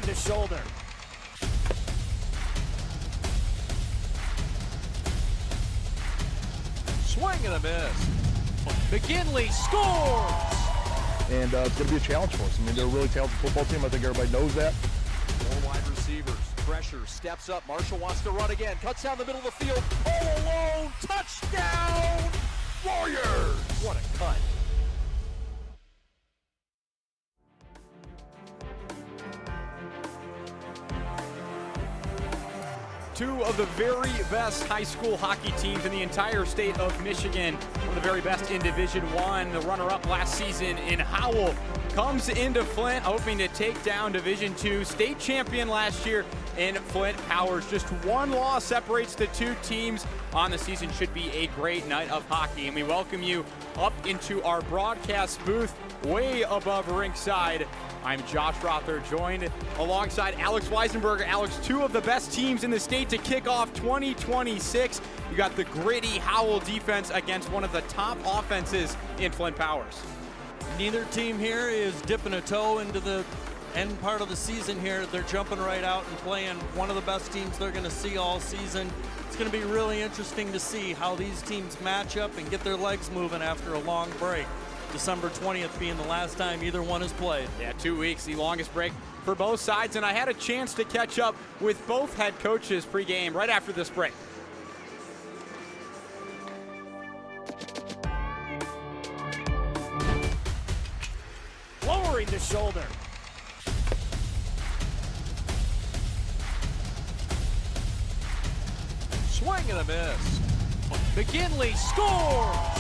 lowering the shoulder. Swing and a miss. McGinley scores! And it's going to be a challenge for us. I mean, they're a really talented football team. I think everybody knows that. Four wide receivers. Pressure. Steps up. Marshall wants to run again. Cuts down the middle of the field. All alone. Touchdown! Warriors! What a cut. Two of the very best high school hockey teams in the entire state of Michigan. One of the very best in Division I. The runner-up last season in Howell comes into Flint hoping to take down Division II. State champion last year in Flint Powers. Just one loss separates the two teams on the season. Should be a great night of hockey. And we welcome you up into our broadcast booth way above Rink side. I'm Josh Rother, joined alongside Alex Weisenberger. Alex, two of the best teams in the state to kick off 2026. You got the gritty Howell defense against one of the top offenses in Flint Powers. Neither team here is dipping a toe into the end part of the season here. They're jumping right out and playing one of the best teams they're going to see all season. It's going to be really interesting to see how these teams match up and get their legs moving after a long break. December 20th being the last time either one has played. Yeah, 2 weeks, the longest break for both sides, and I had a chance to catch up with both head coaches pregame right after this break. Lowering the shoulder. Swing and a miss. McGinley scores!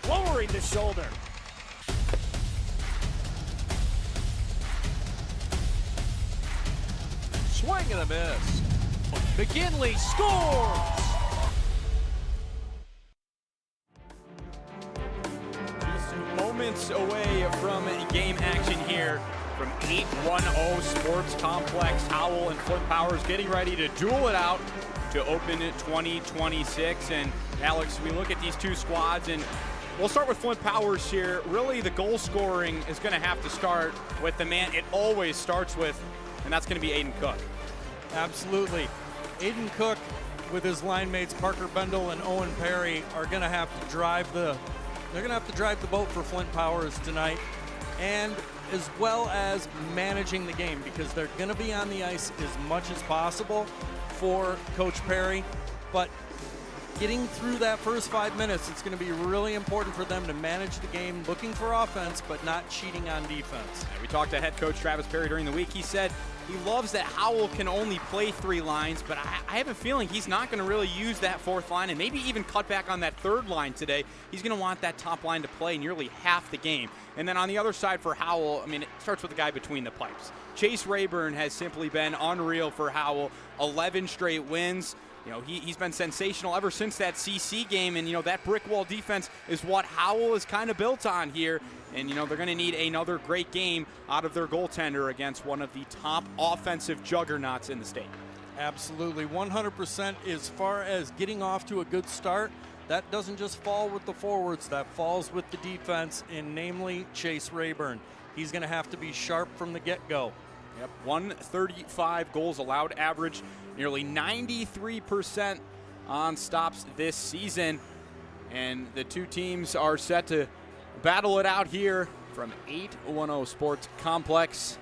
lowering the shoulder. Swing and a miss. McKinley scores! Just moments away from game action here from 810 Sports Complex. Howell and Flint Powers getting ready to duel it out to open 2026. And Alex, we look at these two squads, and we'll start with Flint Powers here. Really, the goal scoring is going to have to start with the man it always starts with, and that's going to be Aiden Cook. Absolutely. Aiden Cook with his line mates Parker Bendel and Owen Perry are going to have to drive the boat for Flint Powers tonight, and as well as managing the game, because they're going to be on the ice as much as possible for Coach Perry. But getting through that first 5 minutes, it's going to be really important for them to manage the game, looking for offense, but not cheating on defense. Yeah, we talked to head coach Travis Perry during the week. He said he loves that Howell can only play 3 lines, but I have a feeling he's not going to really use that 4th line and maybe even cut back on that 3rd line today. He's going to want that top line to play nearly half the game. And then on the other side for Howell, I mean, it starts with the guy between the pipes. Chase Rayburn has simply been unreal for Howell. 11 straight wins. You know, he's been sensational ever since that CC game, and, you know, that brick wall defense is what Howell is kind of built on here. And, you know, they're going to need another great game out of their goaltender against one of the top offensive juggernauts in the state. Absolutely, 100%. As far as getting off to a good start, that doesn't just fall with the forwards, that falls with the defense, and namely Chase Rayburn. He's going to have to be sharp from the get-go. Yep, 135 goals allowed average, nearly 93% on stops this season. And the two teams are set to battle it out here from 810 Sports Complex.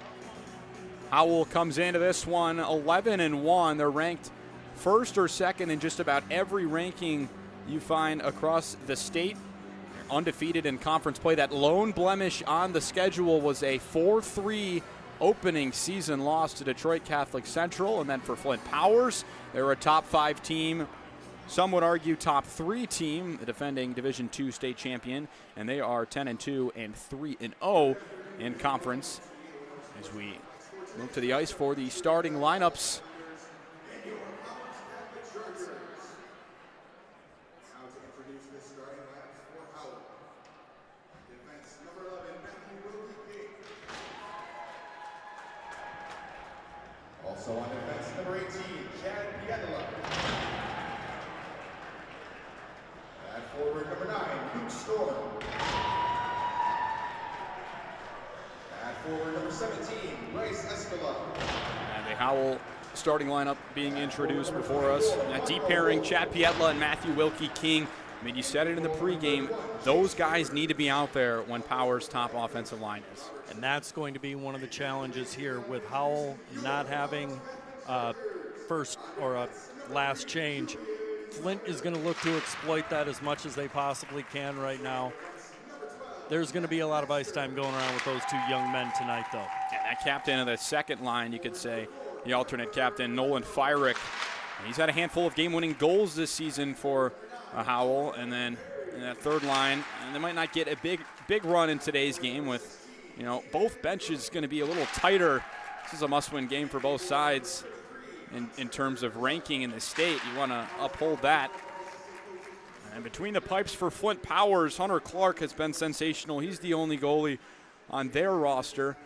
Howell comes into this one 11-1. They're ranked first or second in just about every ranking you find across the state. They're undefeated in conference play. That lone blemish on the schedule was a 4-3 opening season loss to Detroit Catholic Central. And then for Flint Powers, they're a top 5 team. Some would argue top 3 team, the defending Division II state champion, and they are 10-2 and 3-0 in conference. As we move to the ice for the starting lineups. Also on defense, number 18, Chad Pietla. At forward, number 9, Luke Storm. At forward, number 17, Bryce Escala. And the Howell starting lineup being introduced before us. A deep pairing, Chad Pietla and Matthew Wilkie King. I mean, you said it in the pregame, those guys need to be out there when Powers' top offensive line is. And that's going to be one of the challenges here with Howell not having first or a last change. Flint is going to look to exploit that as much as they possibly can right now. There's going to be a lot of ice time going around with those two young men tonight, though. And that captain of the second line, you could say, the alternate captain, Nolan Fyrick. He's had a handful of game-winning goals this season for Howell. And then in that third line, and they might not get a big run in today's game with, you know, both benches going to be a little tighter. This is a must-win game for both sides in terms of ranking in the state. You want to uphold that. And between the pipes for Flint Powers, Hunter Clark has been sensational. He's the only goalie on their roster.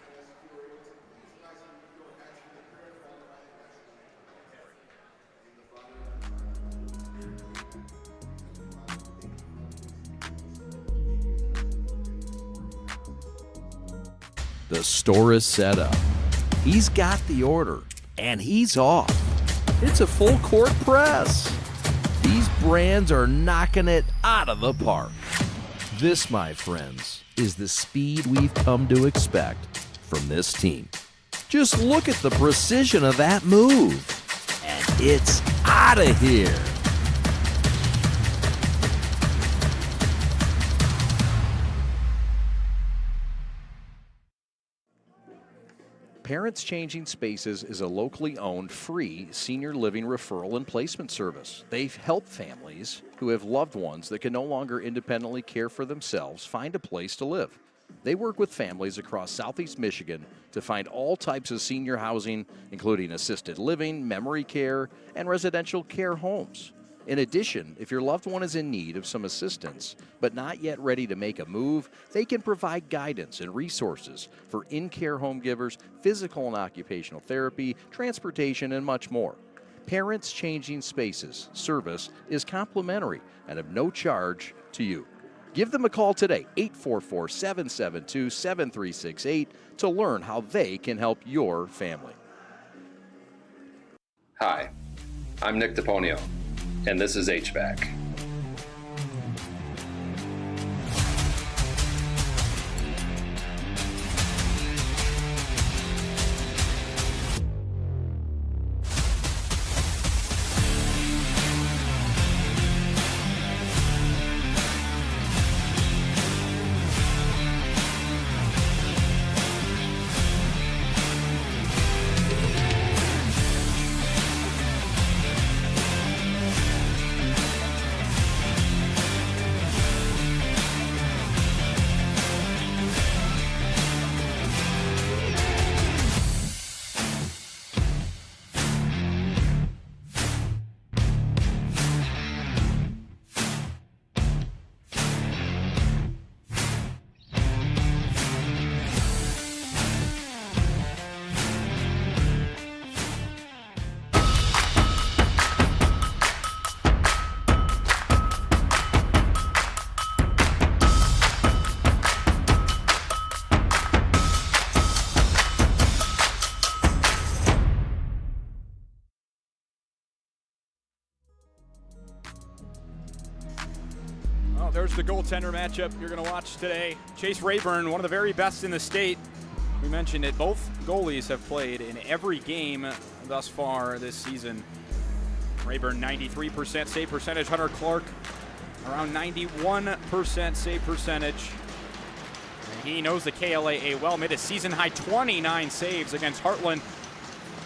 The store is set up. He's got the order, and he's off. It's a full court press. These brands are knocking it out of the park. This, my friends, is the speed we've come to expect from this team. Just look at the precision of that move, and it's out of here. Parents Changing Spaces is a locally owned, free senior living referral and placement service. They help families who have loved ones that can no longer independently care for themselves find a place to live. They work with families across Southeast Michigan to find all types of senior housing, including assisted living, memory care, and residential care homes. In addition, if your loved one is in need of some assistance but not yet ready to make a move, they can provide guidance and resources for in-care home givers, physical and occupational therapy, transportation, and much more. Parents Changing Spaces service is complimentary and of no charge to you. Give them a call today, 844-772-7368, to learn how they can help your family. Hi, I'm Nick DePonio, and this is HVAC. Well, there's the goaltender matchup you're going to watch today. Chase Rayburn, one of the very best in the state. We mentioned it. Both goalies have played in every game thus far this season. Rayburn, 93% save percentage. Hunter Clark, around 91% save percentage. And he knows the KLAA well. Made a season-high 29 saves against Heartland.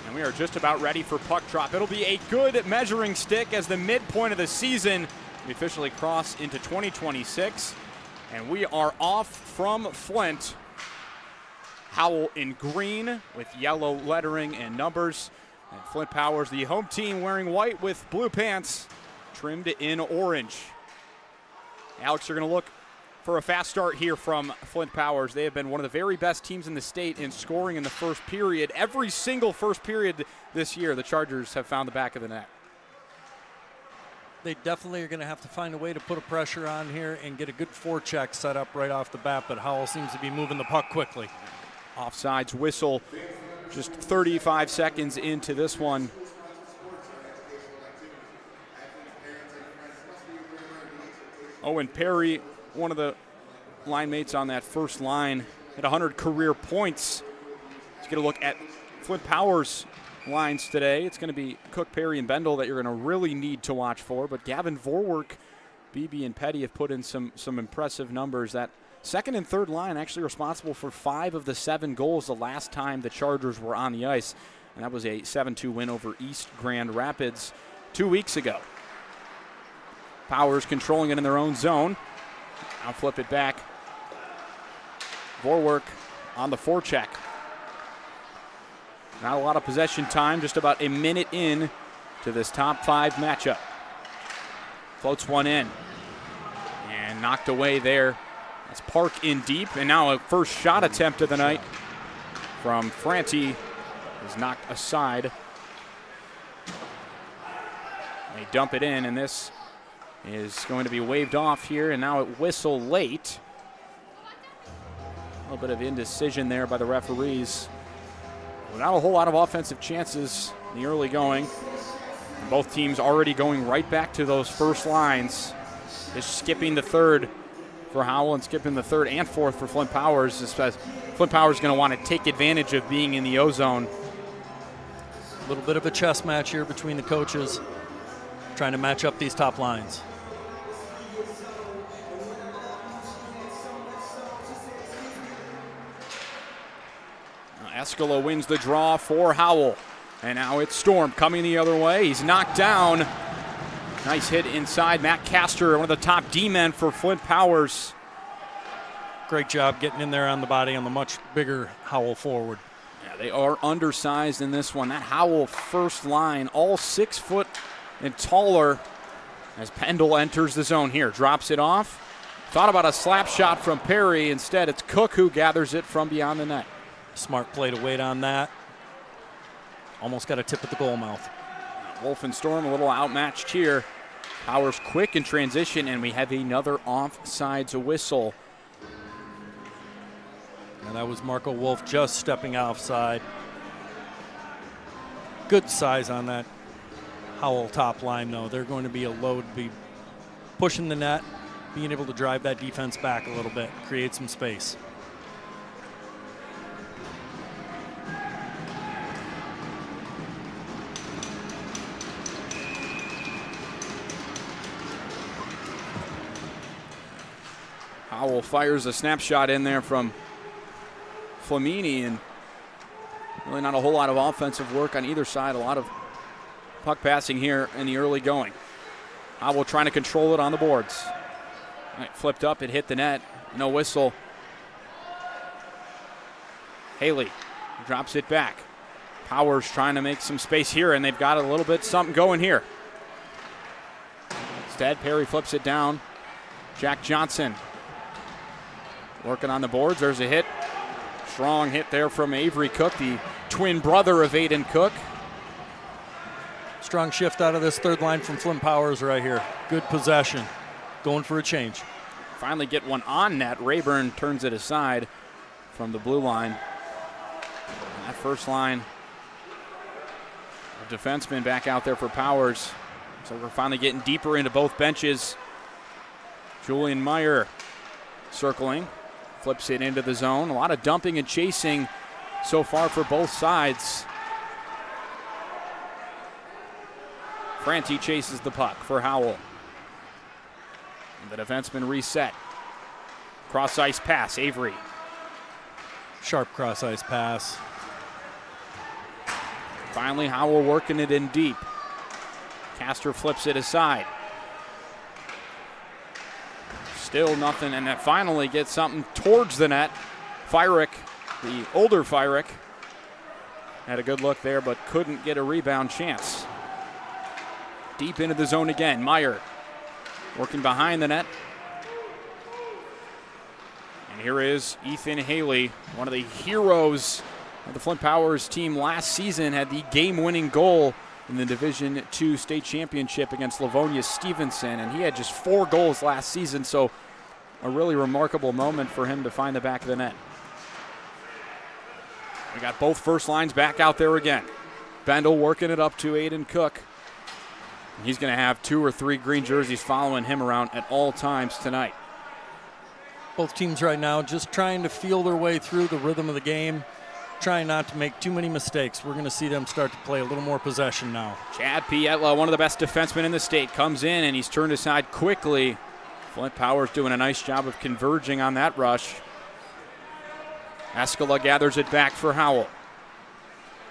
And we are just about ready for puck drop. It'll be a good measuring stick as the midpoint of the season. We officially cross into 2026, and we are off from Flint. Howell in green with yellow lettering and numbers. And Flint Powers, the home team, wearing white with blue pants, trimmed in orange. Alex, you're going to look for a fast start here from Flint Powers. They have been one of the very best teams in the state in scoring in the first period. Every single first period this year, the Chargers have found the back of the net. They definitely are going to have to find a way to put a pressure on here and get a good forecheck set up right off the bat, but Howell seems to be moving the puck quickly. Offsides whistle just 35 seconds into this one. Owen Perry, one of the line mates on that first line, at 100 career points. Let's get a look at Flint Powers lines today. It's going to be Cook, Perry, and Bendel that you're going to really need to watch for. But Gavin Vorwerk, Beebe, and Petty have put in some impressive numbers. That second and third line actually responsible for 5 of the 7 goals the last time the Chargers were on the ice. And that was a 7-2 win over East Grand Rapids 2 weeks ago. Powers controlling it in their own zone. Now flip it back. Vorwerk on the forecheck. Not a lot of possession time, just about a minute in to this top 5 matchup. Floats one in and knocked away there. That's Park in deep, and now a first shot attempt of the night from Franti is knocked aside. They dump it in, and this is going to be waved off here, and now it whistle late. A little bit of indecision there by the referees. Not a whole lot of offensive chances in the early going. Both teams already going right back to those first lines. Just skipping the third for Howell and skipping the third and fourth for Flint Powers. Flint Powers is going to want to take advantage of being in the O-zone. A little bit of a chess match here between the coaches, trying to match up these top lines. Escala wins the draw for Howell. And now it's Storm coming the other way. He's knocked down. Nice hit inside. Matt Castor, one of the top D-men for Flint Powers. Great job getting in there on the body on the much bigger Howell forward. Yeah, they are undersized in this one. That Howell first line, all 6 foot and taller. As Pendle enters the zone here, drops it off. Thought about a slap shot from Perry. Instead, it's Cook who gathers it from beyond the net. Smart play to wait on that. Almost got a tip at the goal mouth. Wolf and Storm a little outmatched here. Powers quick in transition, and we have another offsides whistle. And that was Marco Wolf just stepping offside. Good size on that Howell top line, though. They're going to be a load, be pushing the net, being able to drive that defense back a little bit, create some space. Howell fires a snapshot in there from Flamini, and really not a whole lot of offensive work on either side. A lot of puck passing here in the early going. Howell trying to control it on the boards. All right, flipped up, it hit the net. No whistle. Haley drops it back. Powers trying to make some space here, and they've got a little bit something going here. Instead, Perry flips it down. Jack Johnson working on the boards. There's a hit. Strong hit there from Avery Cook, the twin brother of Aiden Cook. Strong shift out of this third line from Flint Powers right here. Good possession. Going for a change. Finally get one on net. Rayburn turns it aside from the blue line. And that first line of defensemen back out there for Powers. So we're finally getting deeper into both benches. Julian Meyer circling. Flips it into the zone. A lot of dumping and chasing so far for both sides. Franti chases the puck for Howell. And the defenseman reset. Cross ice pass, Avery. Sharp cross ice pass. Finally, Howell working it in deep. Castor flips it aside. Still nothing, and that finally gets something towards the net. Fyrick, the older Fyrick, had a good look there, but couldn't get a rebound chance. Deep into the zone again. Meyer working behind the net. And here is Ethan Haley, one of the heroes of the Flint Powers team last season, had the game-winning goal in the Division II state championship against Livonia Stevenson, and he had just 4 goals last season, so a really remarkable moment for him to find the back of the net. We got both first lines back out there again. Bendel working it up to Aiden Cook. He's going to have 2 or 3 green jerseys following him around at all times tonight. Both teams right now just trying to feel their way through the rhythm of the game, trying not to make too many mistakes. We're going to see them start to play a little more possession now. Chad Pietla, one of the best defensemen in the state, comes in and he's turned aside quickly. Flint Powers doing a nice job of converging on that rush. Escala gathers it back for Howell.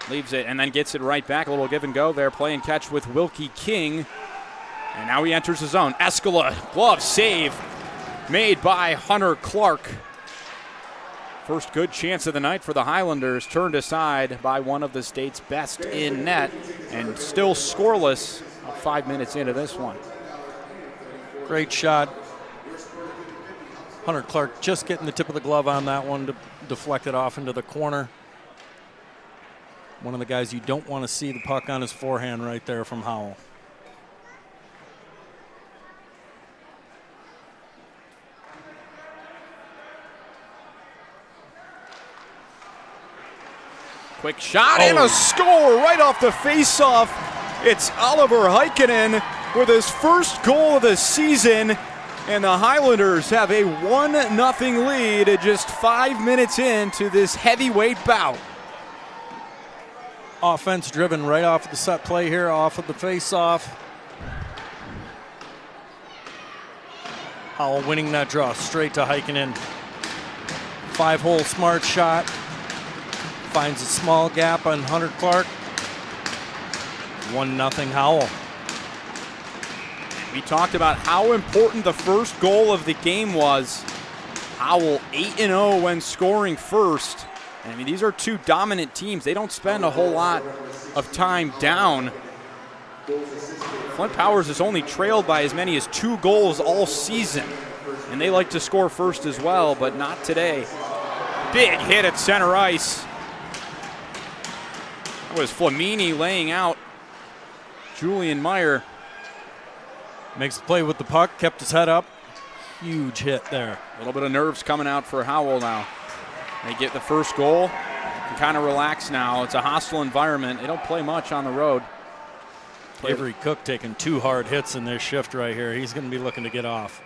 Leaves it and then gets it right back. A little give and go there. Play and catch with Wilkie King. And now he enters the zone. Escala, glove save made by Hunter Clark. First good chance of the night for the Highlanders, turned aside by one of the state's best in net, and still scoreless 5 minutes into this one. Great shot. Hunter Clark just getting the tip of the glove on that one to deflect it off into the corner. One of the guys you don't want to see the puck on his forehand right there from Howell. Quick shot and a score right off the face-off. It's Oliver Heikkinen with his first goal of the season, and the Highlanders have a 1-0 lead at just 5 minutes into this heavyweight bout. Offense driven right off of the set play here, off of the face-off. Howell winning that draw straight to Heikkinen. 5-hole smart shot. finds a small gap on Hunter Clark. 1-0 Howell. We talked about how important the first goal of the game was. Howell 8-0 when scoring first. I mean, these are two dominant teams. They don't spend a whole lot of time down. Flint Powers is only trailed by as many as 2 goals all season. And they like to score first as well, but not today. Big hit at center ice. That was Flamini laying out Julian Meyer. Makes the play with the puck, kept his head up. Huge hit there. A little bit of nerves coming out for Howell now. They get the first goal and kind of relax now. It's a hostile environment. They don't play much on the road. Avery Cook taking 2 hard hits in this shift right here. He's going to be looking to get off.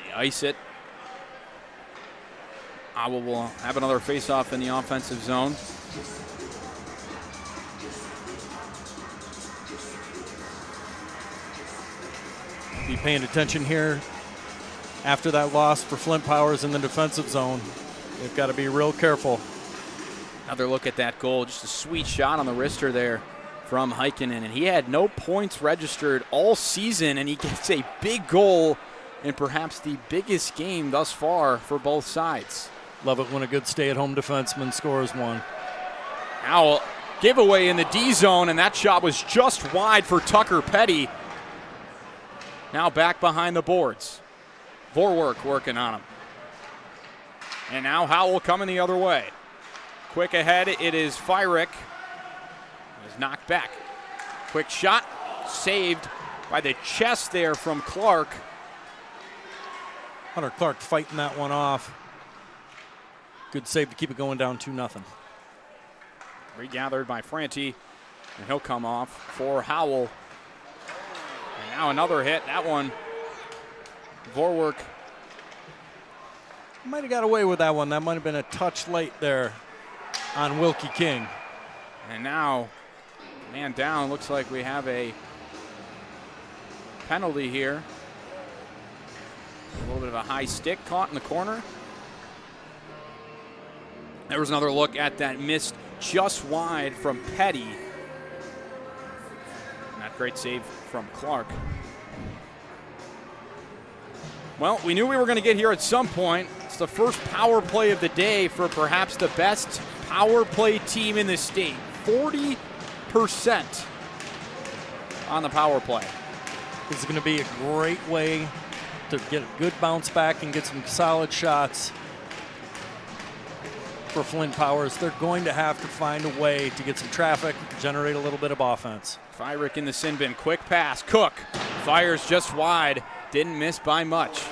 They ice it. Howell will have another face-off in the offensive zone. Be paying attention here after that loss for Flint Powers in the defensive zone. They've got to be real careful. Another look at that goal. Just a sweet shot on the wrister there from Heikkinen. And he had no points registered all season, and he gets a big goal in perhaps the biggest game thus far for both sides. Love it when a good stay-at-home defenseman scores one. Now, giveaway in the D zone, and that shot was just wide for Tucker Petty. Now back behind the boards. Vorwerk working on him. And now Howell coming the other way. Quick ahead, it is Fyrick. Is knocked back. Quick shot, saved by the chest there from Clark. Hunter Clark fighting that one off. Good save to keep it going down 2-0. Regathered by Franti, and he'll come off for Howell. And now another hit. That one, Vorwerk. Might have got away with that one. That might have been a touch late there on Wilkie King. And now, man down. Looks like we have a penalty here. A little bit of a high stick caught in the corner. There was another look at that missed just wide from Petty. And that great save from Clark. Well, we knew we were going to get here at some point. It's the first power play of the day for perhaps the best power play team in the state. 40% on the power play. This is going to be a great way to get a good bounce back and get some solid shots for Flint Powers. They're going to have to find a way to get some traffic, generate a little bit of offense. Fyrick in the sin bin. Quick pass. Cook fires just wide. Didn't miss by much.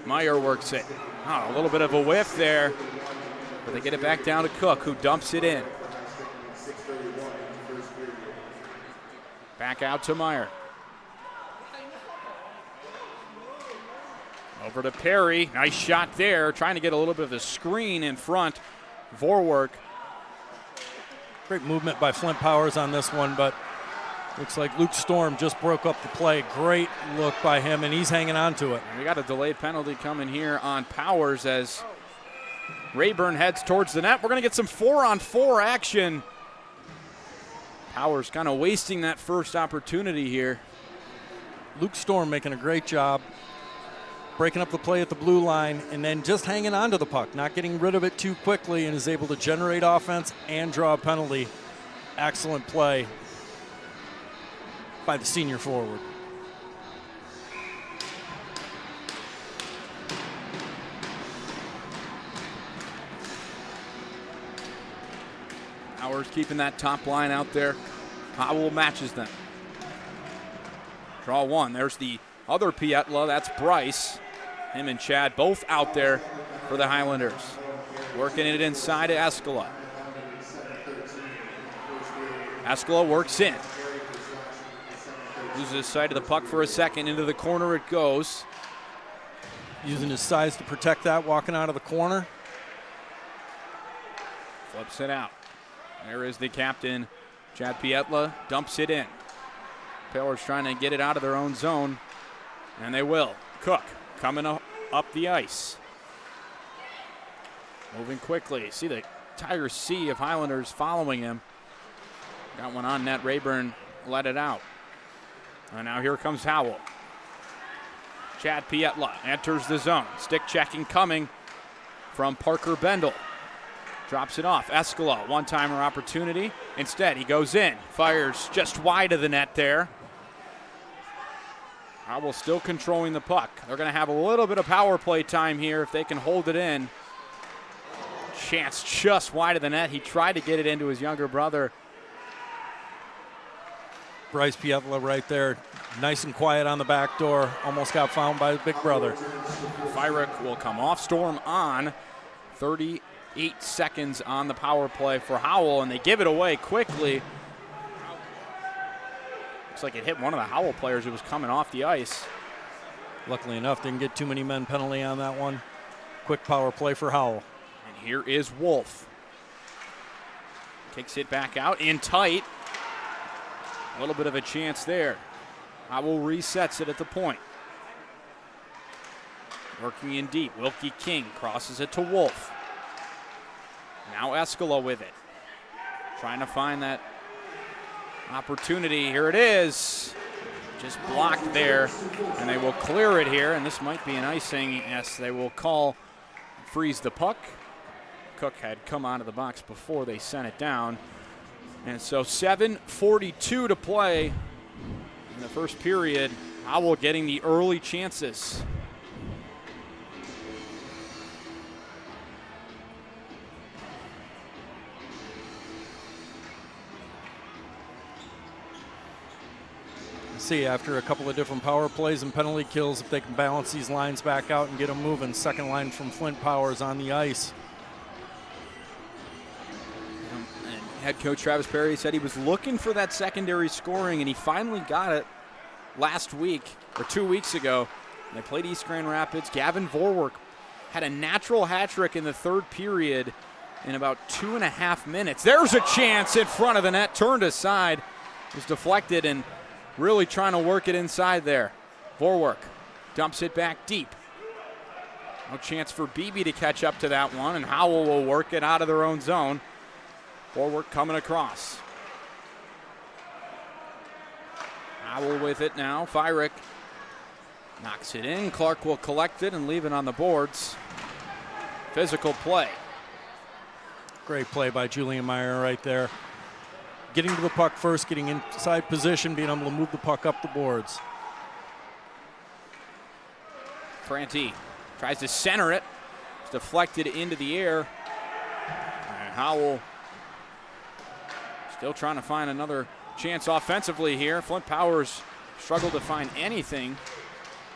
Meyer works it. Oh, a little bit of a whiff there. But they get it back down to Cook, who dumps it in. Back out to Meyer. Over to Perry. Nice shot there. Trying to get a little bit of a screen in front. Vorwerk. Great movement by Flint Powers on this one, but looks like Luke Storm just broke up the play. Great look by him, and he's hanging on to it. We got a delayed penalty coming here on Powers as Rayburn heads towards the net. We're going to get some 4-on-4 action. Powers kind of wasting that first opportunity here. Luke Storm making a great job breaking up the play at the blue line and then just hanging on to the puck, not getting rid of it too quickly, and is able to generate offense and draw a penalty. Excellent play by the senior forward. Powers keeping that top line out there. Howell matches them. Draw one. There's the other Pietla. That's Bryce. Him and Chad both out there for the Highlanders. Working it inside to Escala. Escala works in. Loses sight of the puck for a second. Into the corner it goes. Using his size to protect that, walking out of the corner. Flips it out. There is the captain, Chad Pietla, dumps it in. Powers trying to get it out of their own zone, and they will. Cook coming up the ice. Moving quickly. See the entire sea of Highlanders following him. Got one on net. Rayburn let it out. And now here comes Howell. Chad Pietla enters the zone. Stick checking coming from Parker Bendel. Drops it off. Escala, one-timer opportunity. Instead, he goes in. Fires just wide of the net there. Howell still controlling the puck. They're going to have a little bit of power play time here if they can hold it in. Chance just wide of the net. He tried to get it into his younger brother. Bryce Pietla right there, nice and quiet on the back door. Almost got found by his big brother. Fyrick will come off. Storm on. 38 seconds on the power play for Howell, and they give it away quickly. Looks like it hit one of the Howell players who was coming off the ice. Luckily enough, didn't get too many men penalty on that one. Quick power play for Howell. And here is Wolf. Kicks it back out in tight. A little bit of a chance there. Howell resets it at the point. Working in deep. Wilkie King crosses it to Wolf. Now Escala with it. Trying to find that opportunity. Here it is. Just blocked there. And they will clear it here. And this might be an icing. Yes, they will freeze the puck. Cook had come out of the box before they sent it down. And so 7:42 to play in the first period. Howell getting the early chances. See, after a couple of different power plays and penalty kills, if they can balance these lines back out and get them moving. Second line from Flint Powers on the ice. And head coach Travis Perry said he was looking for that secondary scoring, and he finally got it last week or 2 weeks ago. They played East Grand Rapids. Gavin Vorwerk had a natural hat trick in the third period in about 2.5 minutes. There's a chance in front of the net, turned aside, was deflected, and really trying to work it inside there. Vorwerk dumps it back deep. No chance for Beebe to catch up to that one, and Howell will work it out of their own zone. Vorwerk coming across. Howell with it now. Fyrick knocks it in. Clark will collect it and leave it on the boards. Physical play. Great play by Julian Meyer right there. Getting to the puck first, getting inside position, being able to move the puck up the boards. Franti tries to center it. It's deflected into the air. And Howell still trying to find another chance offensively here. Flint Powers struggled to find anything.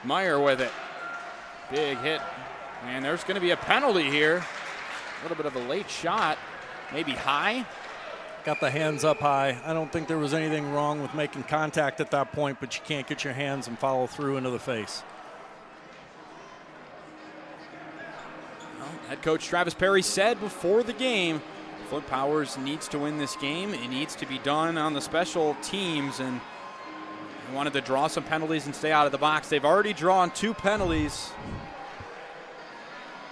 Meyer with it. Big hit. And there's going to be a penalty here. A little bit of a late shot. Maybe high. Got the hands up high. I don't think there was anything wrong with making contact at that point, but you can't get your hands and follow through into the face. Well, head coach Travis Perry said before the game, Flint Powers needs to win this game. It needs to be done on the special teams, and they wanted to draw some penalties and stay out of the box. They've already drawn 2 penalties.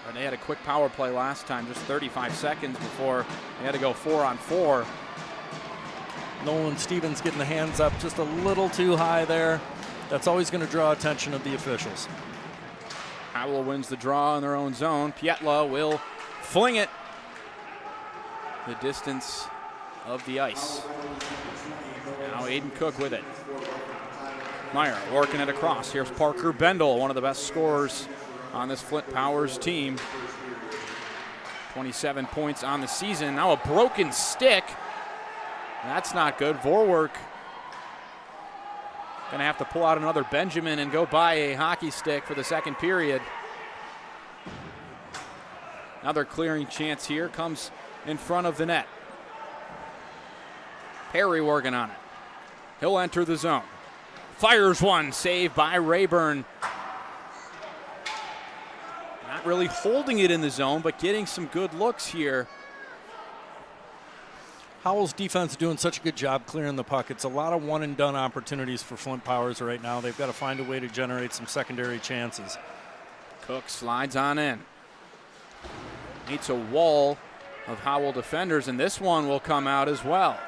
And they had a quick power play last time, just 35 seconds before they had to go 4-on-4. Nolan Stevens getting the hands up just a little too high there. That's always going to draw attention of the officials. Howell wins the draw in their own zone. Pietla will fling it the distance of the ice. Now Aiden Cook with it. Meyer working it across. Here's Parker Bendel, one of the best scorers on this Flint Powers team. 27 points on the season. Now a broken stick. That's not good. Vorwerk gonna have to pull out another Benjamin and go buy a hockey stick for the second period. Another clearing chance here comes in front of the net. Perry working on it. He'll enter the zone. Fires one, saved by Rayburn. Not really holding it in the zone, but getting some good looks here. Howell's defense is doing such a good job clearing the puck. It's a lot of one-and-done opportunities for Flint Powers right now. They've got to find a way to generate some secondary chances. Cook slides on in. meets a wall of Howell defenders, and this one will come out as well.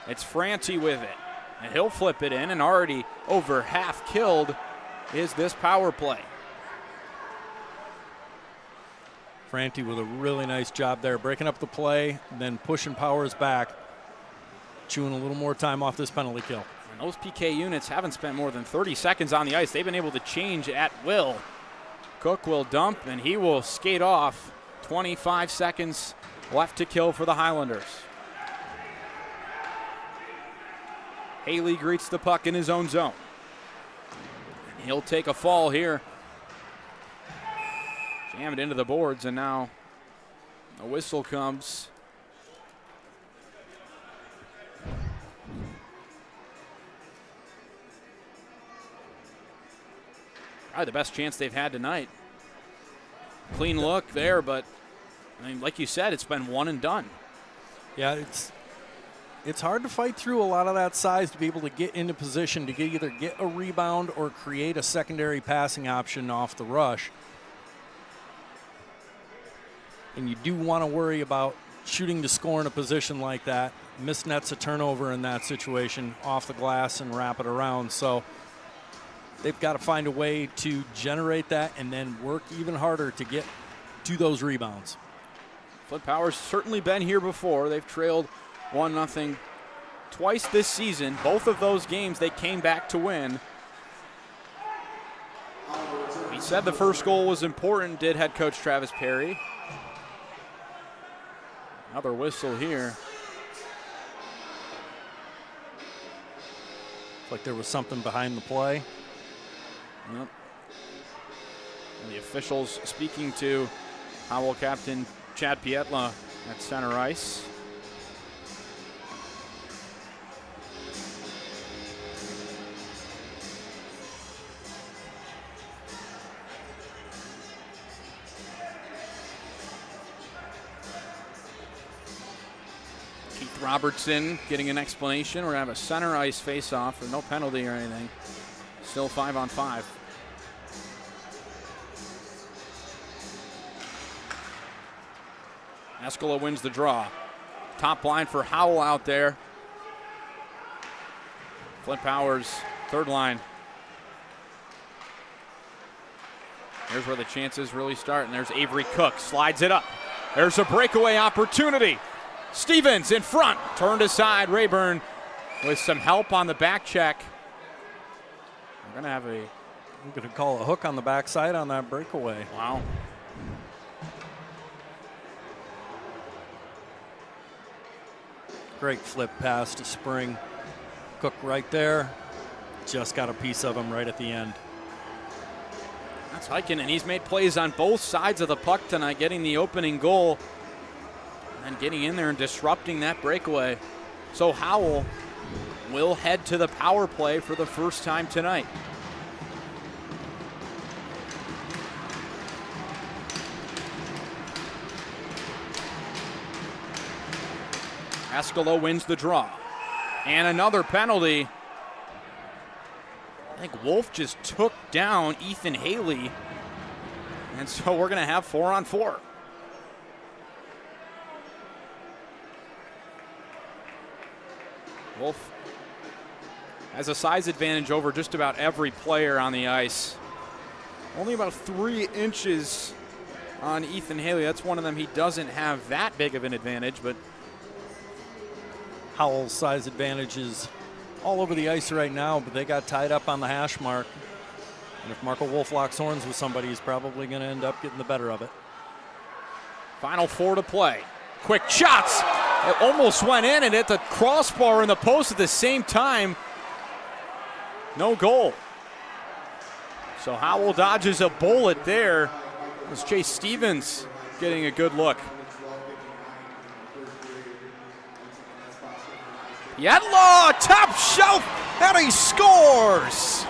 It's Franti with it, and he'll flip it in, and already over half killed is this power play. Franti with a really nice job there, breaking up the play, then pushing Powers back, chewing a little more time off this penalty kill. And those PK units haven't spent more than 30 seconds on the ice. They've been able to change at will. Cook will dump, and he will skate off. 25 seconds left to kill for the Highlanders. Haley greets the puck in his own zone. And he'll take a fall here. Jam it into the boards, and now a whistle comes. Probably the best chance they've had tonight. Clean look there, but I mean, like you said, it's been one and done. Yeah, it's hard to fight through a lot of that size to be able to get into position to either get a rebound or create a secondary passing option off the rush. And you do want to worry about shooting to score in a position like that. Miss nets a turnover in that situation off the glass and wrap it around. So they've got to find a way to generate that and then work even harder to get to those rebounds. Flint Power's certainly been here before. They've trailed 1-0 twice this season. Both of those games they came back to win. He said the first goal was important, did head coach Travis Perry. Another whistle here. Looks like there was something behind the play. Yep. And the officials speaking to Howell captain Chad Pietla at center ice. Keith Robertson getting an explanation. We're going to have a center ice face-off with no penalty or anything. Still 5-on-5. Escola wins the draw. Top line for Howell out there. Flint Powers, third line. Here's where the chances really start, and there's Avery Cook, slides it up. There's a breakaway opportunity. Stevens in front, turned aside. Rayburn with some help on the back check. We're going to call a hook on the backside on that breakaway. Wow. Great flip pass to Spring. Cook right there. Just got a piece of him right at the end. That's Heikkinen. He's made plays on both sides of the puck tonight, getting the opening goal and getting in there and disrupting that breakaway. So Howell will head to the power play for the first time tonight. Escola wins the draw. And another penalty. I think Wolf just took down Ethan Haley. And so we're going to have 4-on-4. Wolf has a size advantage over just about every player on the ice. Only about 3 inches on Ethan Haley. That's one of them. He doesn't have that big of an advantage, but Howell's size advantage is all over the ice right now, but they got tied up on the hash mark. And if Marco Wolf locks horns with somebody, he's probably going to end up getting the better of it. Final 4 to play. Quick shots. It almost went in and hit the crossbar in the post at the same time. No goal. So Howell dodges a bullet there. It was Chase Stevens getting a good look. Yetlaw, top shelf, and he scores.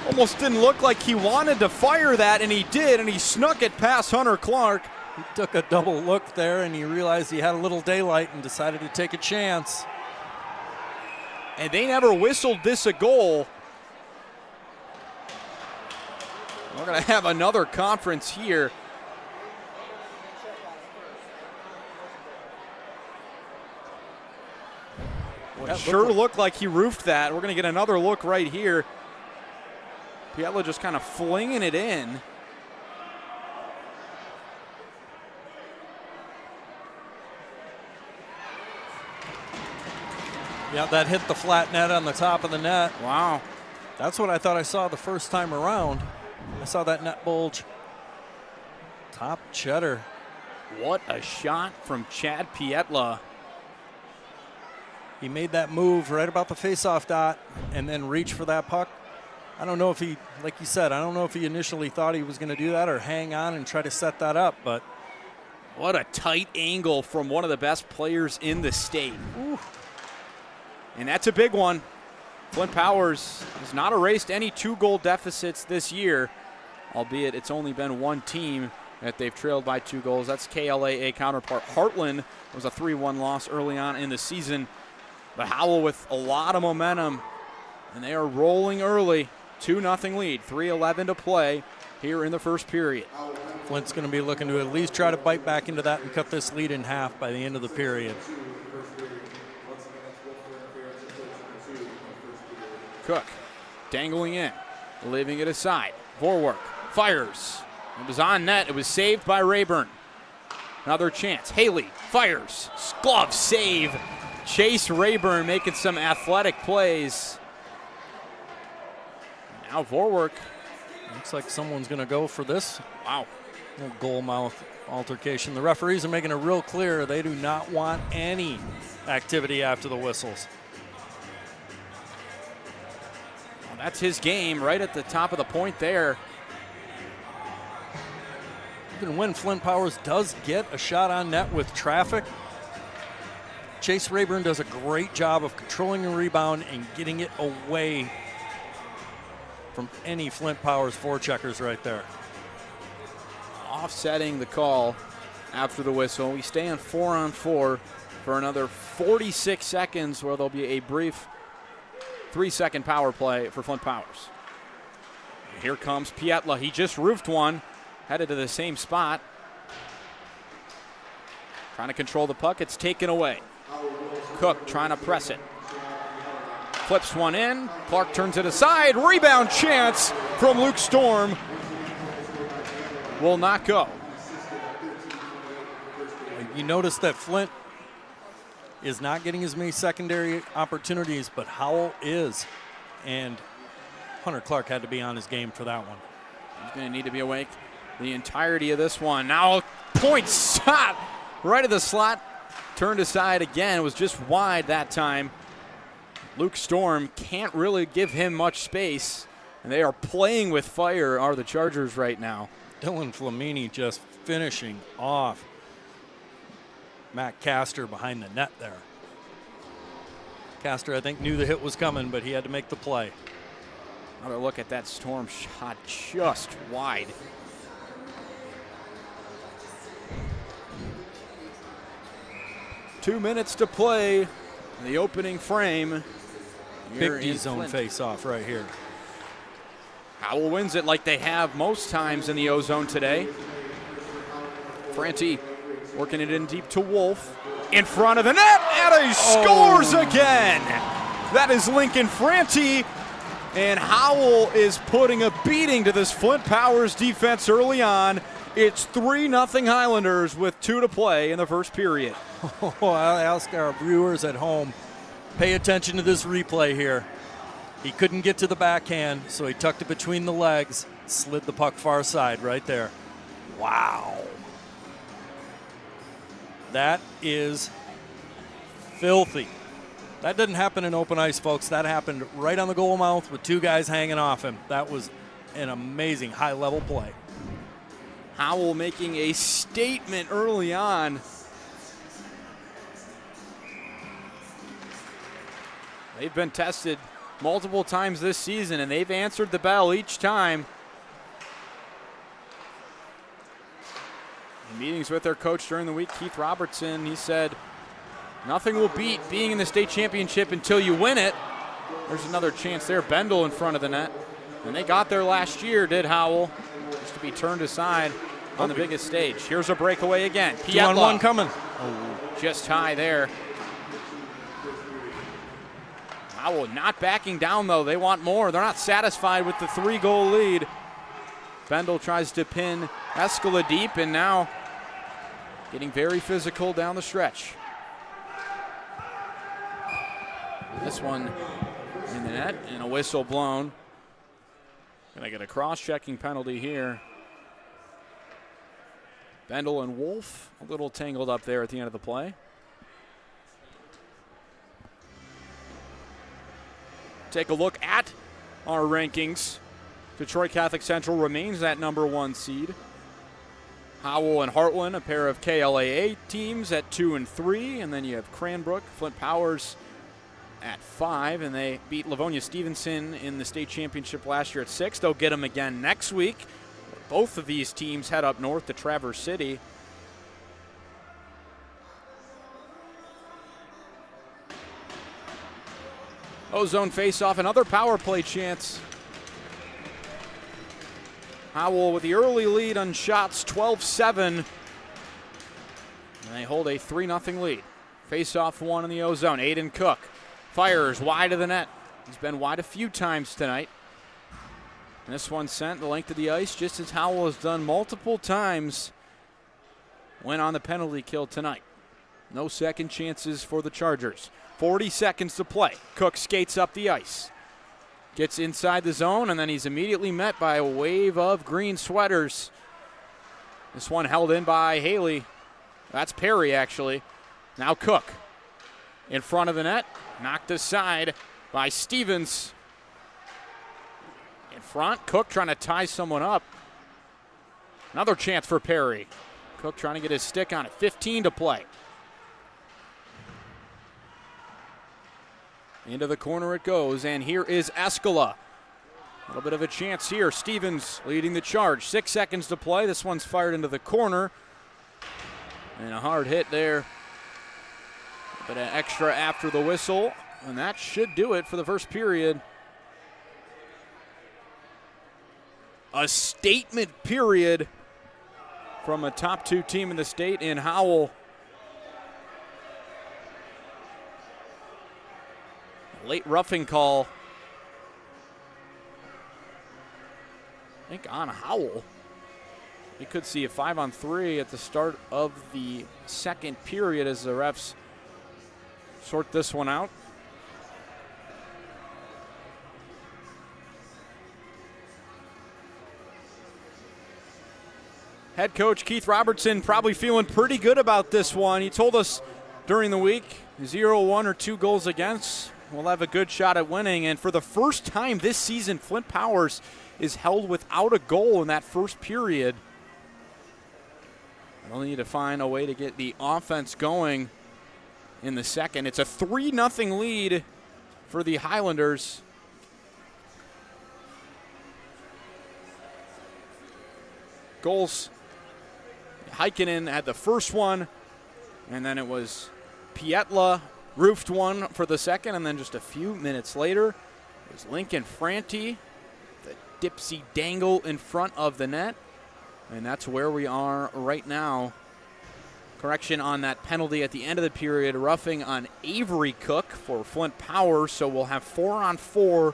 Almost didn't look like he wanted to fire that, and he did, and he snuck it past Hunter Clark. He took a double look there, and he realized he had a little daylight and decided to take a chance. And they never whistled this a goal. We're going to have another conference here. It sure looked like he roofed that. We're going to get another look right here. Pietla just kind of flinging it in. Yeah, that hit the flat net on the top of the net. Wow. That's what I thought I saw the first time around. I saw that net bulge. Top cheddar. What a shot from Chad Pietla. He made that move right about the faceoff dot and then reached for that puck. I don't know if he, like you said, I don't know if he initially thought he was going to do that or hang on and try to set that up, but. What a tight angle from one of the best players in the state. Ooh. And that's a big one. Flint Powers has not erased any 2-goal deficits this year, albeit it's only been one team that they've trailed by 2 goals. That's KLAA counterpart Heartland. It was a 3-1 loss early on in the season. But Howell with a lot of momentum, and they are rolling early. 2-0 lead, 3:11 to play here in the first period. Flint's going to be looking to at least try to bite back into that and cut this lead in half by the end of the period. Cook dangling in, leaving it aside. Vorwerk fires. It was on net. It was saved by Rayburn. Another chance. Haley fires. Glove save. Chase Rayburn making some athletic plays. Now Vorwerk. Looks like someone's going to go for this. Wow. Little goal mouth altercation. The referees are making it real clear they do not want any activity after the whistles. Well, that's his game right at the top of the point there. Even when Flint Powers does get a shot on net with traffic, Chase Rayburn does a great job of controlling the rebound and getting it away from any Flint Powers forecheckers right there. Offsetting the call after the whistle. We stay on 4-on-4 for another 46 seconds where there'll be a brief 3-second power play for Flint Powers. Here comes Pietla. He just roofed one, headed to the same spot. Trying to control the puck. It's taken away. Cook trying to press it. Flips one in. Clark turns it aside. Rebound chance from Luke Storm. Will not go. You notice that Flint is not getting as many secondary opportunities, but Howell is. And Hunter Clark had to be on his game for that one. He's going to need to be awake the entirety of this one. Now a point shot right at the slot. Turned aside again. It was just wide that time. Luke Storm can't really give him much space. And they are playing with fire, are the Chargers right now. Dylan Flamini just finishing off Matt Castor behind the net there. Castor, I think, knew the hit was coming, but he had to make the play. Another look at that Storm shot just wide. Two minutes to play in the opening frame. Big D zone face-off right here. Howell wins it like they have most times in the O-zone today. Franti working it in deep to Wolf. In front of the net, and he scores again. That is Lincoln Franti. And Howell is putting a beating to this Flint Powers defense early on. It's 3-0 Highlanders with 2 to play in the first period. I'll ask our viewers at home, pay attention to this replay here. He couldn't get to the backhand, so he tucked it between the legs, slid the puck far side right there. Wow. That is filthy. That didn't happen in open ice, folks. That happened right on the goal mouth with 2 guys hanging off him. That was an amazing high-level play. Howell making a statement early on. They've been tested multiple times this season, and they've answered the bell each time. In meetings with their coach during the week, Keith Robertson, he said, nothing will beat being in the state championship until you win it. There's another chance there. Bendel in front of the net. And they got there last year, did Howell, just to be turned aside on the biggest stage. Here's a breakaway again. 2-on-1 coming. Just high there. Howell not backing down, though. They want more. They're not satisfied with the 3-goal lead. Bendel tries to pin Escala deep, and now getting very physical down the stretch. This one in the net, and a whistle blown. Gonna get a cross-checking penalty here. Bendel and Wolf a little tangled up there at the end of the play. Take a look at our rankings. Detroit Catholic Central remains that #1 seed. Howell and Heartland, a pair of KLAA teams, at 2 and 3. And then you have Cranbrook, Flint Powers at 5. And they beat Livonia Stevenson in the state championship last year at 6. They'll get them again next week. Both of these teams head up north to Traverse City. Ozone face-off, another power play chance. Howell with the early lead on shots, 12-7. And they hold a 3-0 lead. Face-off one in the Ozone. Aiden Cook fires wide of the net. He's been wide a few times tonight. And this one sent the length of the ice, just as Howell has done multiple times when on the penalty kill tonight. No second chances for the Chargers. 40 seconds to play. Cook skates up the ice. Gets inside the zone, and then he's immediately met by a wave of green sweaters. This one held in by Haley. That's Perry, actually. Now Cook in front of the net. Knocked aside by Stevens. In front, Cook trying to tie someone up. Another chance for Perry. Cook trying to get his stick on it. 15 to play. Into the corner it goes, and here is Escala. A little bit of a chance here. Stevens leading the charge. 6 seconds to play. This one's fired into the corner. And a hard hit there. A bit of extra after the whistle, and that should do it for the first period. A statement period from a top 2 team in the state in Howell. Late roughing call, I think, on Howell. You could see a 5-on-3 at the start of the second period as the refs sort this one out. Head coach Keith Robertson probably feeling pretty good about this one. He told us during the week, 0-1 or 2 goals against. We'll have a good shot at winning. And for the first time this season, Flint Powers is held without a goal in that first period. They'll need to find a way to get the offense going in the second. It's a 3-0 lead for the Highlanders. Goals. Heikkinen had the first one, and then it was Pietla roofed one for the second, and then just a few minutes later, it was Lincoln Franti, the dipsy dangle in front of the net, and that's where we are right now. Correction on that penalty at the end of the period, roughing on Avery Cook for Flint Power, so we'll have 4-on-4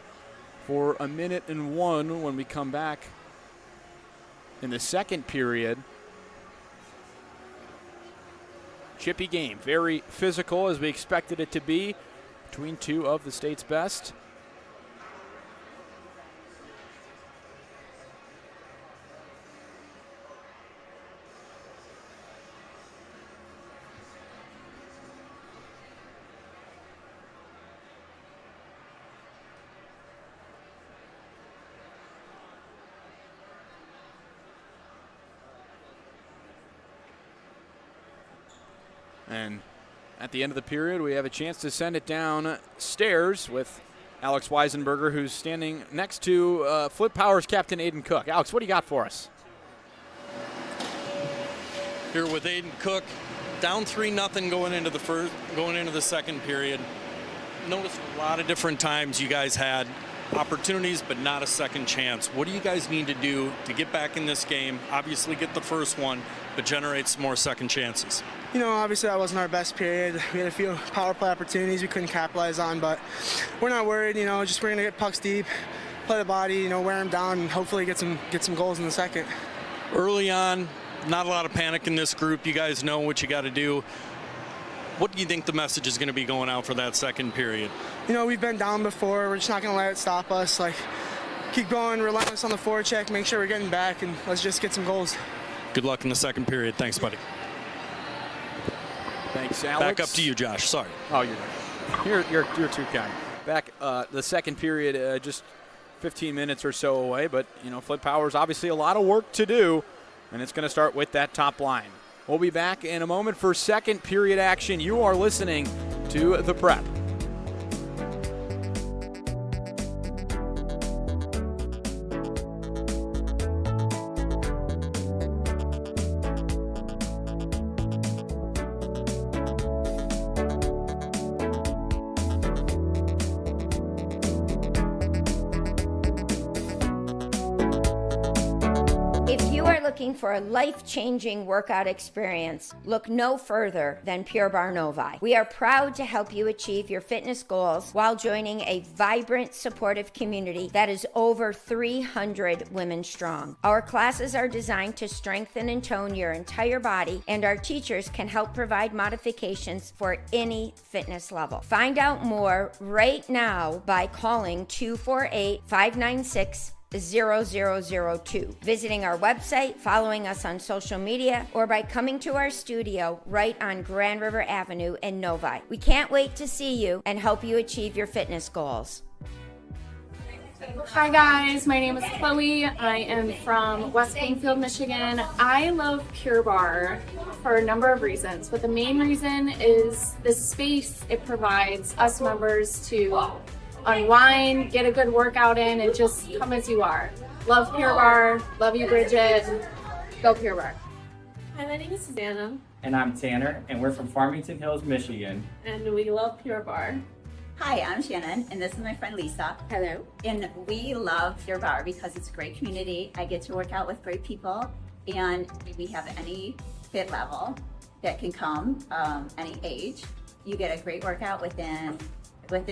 for 1:01 when we come back in the second period. Chippy game, very physical as we expected it to be between 2 of the state's best. And at the end of the period, we have a chance to send it downstairs with Alex Weisenberger, who's standing next to Flint Powers captain Aiden Cook. Alex, what do you got for us? Here with Aiden Cook, down 3-0 going into the second period. Noticed a lot of different times you guys had opportunities, but not a second chance. What do you guys need to do to get back in this game? Obviously get the first one, but generate some more second chances. You know, obviously that wasn't our best period. We had a few power play opportunities we couldn't capitalize on, but we're not worried. You know, just we're gonna get pucks deep, play the body, you know, wear them down, and hopefully get some goals in the second. Early on, not a lot of panic in this group. You guys know what you got to do. What do you think the message is going to be going out for that second period? You know, we've been down before. We're just not going to let it stop us. Like, keep going, relentless on the forecheck, make sure we're getting back, and let's just get some goals. Good luck in the second period. Thanks, buddy. Thanks, Alex. Back up to you, Josh. Sorry. Oh, you're too kind. Back the second period, just 15 minutes or so away, but, you know, Flint Power's obviously a lot of work to do, and it's going to start with that top line. We'll be back in a moment for second period action. You are listening to The Prep. Looking for a life-changing workout experience, look no further than Pure Barre Novi. We are proud to help you achieve your fitness goals while joining a vibrant, supportive community that is over 300 women strong. Our classes are designed to strengthen and tone your entire body, and our teachers can help provide modifications for any fitness level. Find out more right now by calling 248-596 0002, visiting our website, following us on social media, or by coming to our studio right on Grand River Avenue in Novi. We can't wait to see you and help you achieve your fitness goals. Hi guys, my name is Chloe. I am from West Plainfield, Michigan. I love Pure Barre for a number of reasons, but the main reason is the space it provides us members to unwind, get a good workout in, and just come as you are. Love Pure Barre. Love you, Bridget. Go Pure Barre. Hi, my name is Susanna. And I'm Tanner, and we're from Farmington Hills, Michigan. And we love Pure Barre. Hi, I'm Shannon, and this is my friend Lisa. Hello. And we love Pure Barre because it's a great community. I get to work out with great people, and we have any fit level that can come, any age. You get a great workout within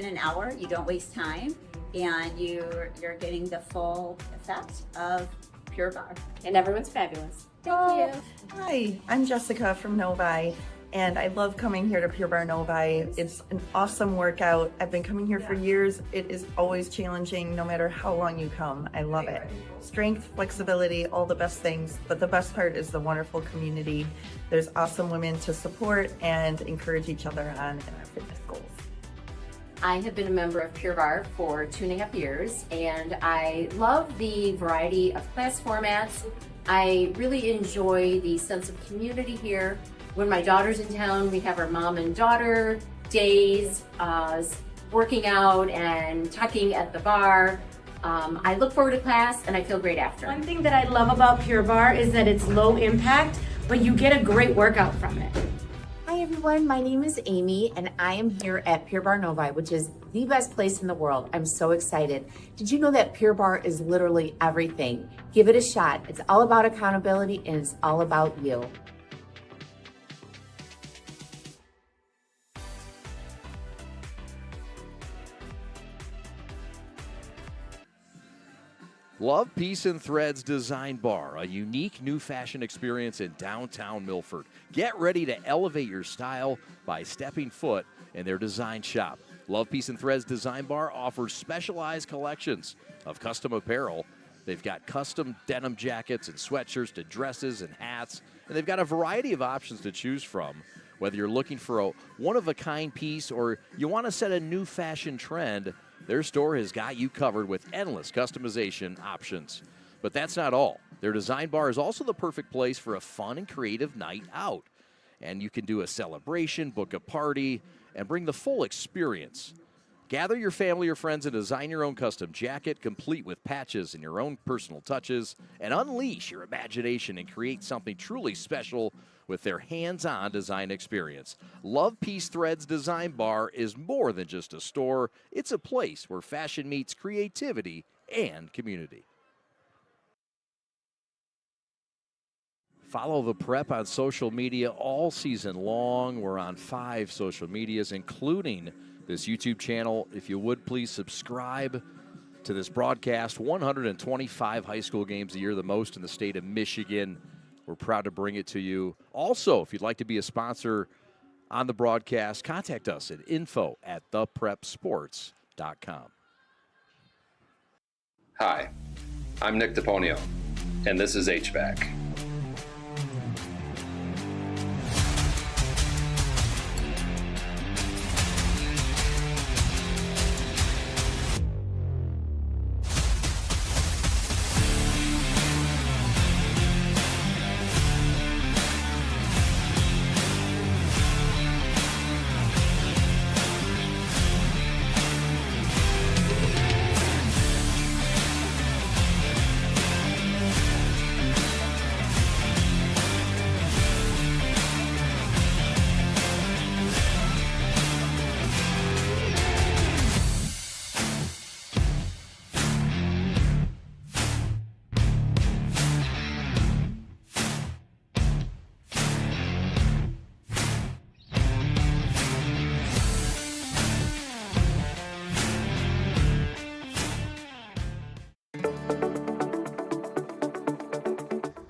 an hour. You don't waste time, and you're getting the full effect of Pure Barre. And everyone's fabulous. Thank you. Hi, I'm Jessica from Novi, and I love coming here to Pure Barre Novi. It's an awesome workout. I've been coming here for years. It is always challenging no matter how long you come. I love it. Strength, flexibility, all the best things, but the best part is the wonderful community. There's awesome women to support and encourage each other on in our fitness goals. I have been a member of Pure Barre for 2.5 years, and I love the variety of class formats. I really enjoy the sense of community here. When my daughter's in town, we have our mom and daughter days, working out and tucking at the bar. I look forward to class, and I feel great after. One thing that I love about Pure Barre is that it's low impact, but you get a great workout from it. Hi everyone, my name is Amy, and I am here at Pure Barre Novi, which is the best place in the world. I'm so excited. Did you know that Pure Barre is literally everything? Give it a shot. It's all about accountability, and it's all about you. Love Peace and Threads Design Bar, a unique new fashion experience in downtown Milford. Get ready to elevate your style by stepping foot in their design shop. Love Peace and Threads Design Bar offers specialized collections of custom apparel. They've got custom denim jackets and sweatshirts to dresses and hats, and they've got a variety of options to choose from. Whether you're looking for a one-of-a-kind piece or you want to set a new fashion trend, their store has got you covered with endless customization options. But that's not all. Their design bar is also the perfect place for a fun and creative night out. And you can do a celebration, book a party, and bring the full experience. Gather your family or friends and design your own custom jacket, complete with patches and your own personal touches, and unleash your imagination and create something truly special with their hands-on design experience. Love Piece Threads Design Bar is more than just a store. It's a place where fashion meets creativity and community. Follow the Prep on social media all season long. We're on 5 social medias, including this YouTube channel. If you would, please subscribe to this broadcast. 125 high school games a year, the most in the state of Michigan. We're proud to bring it to you. Also, if you'd like to be a sponsor on the broadcast, contact us at info@theprepsports.com. Hi, I'm Nick DePonio, and this is HVAC.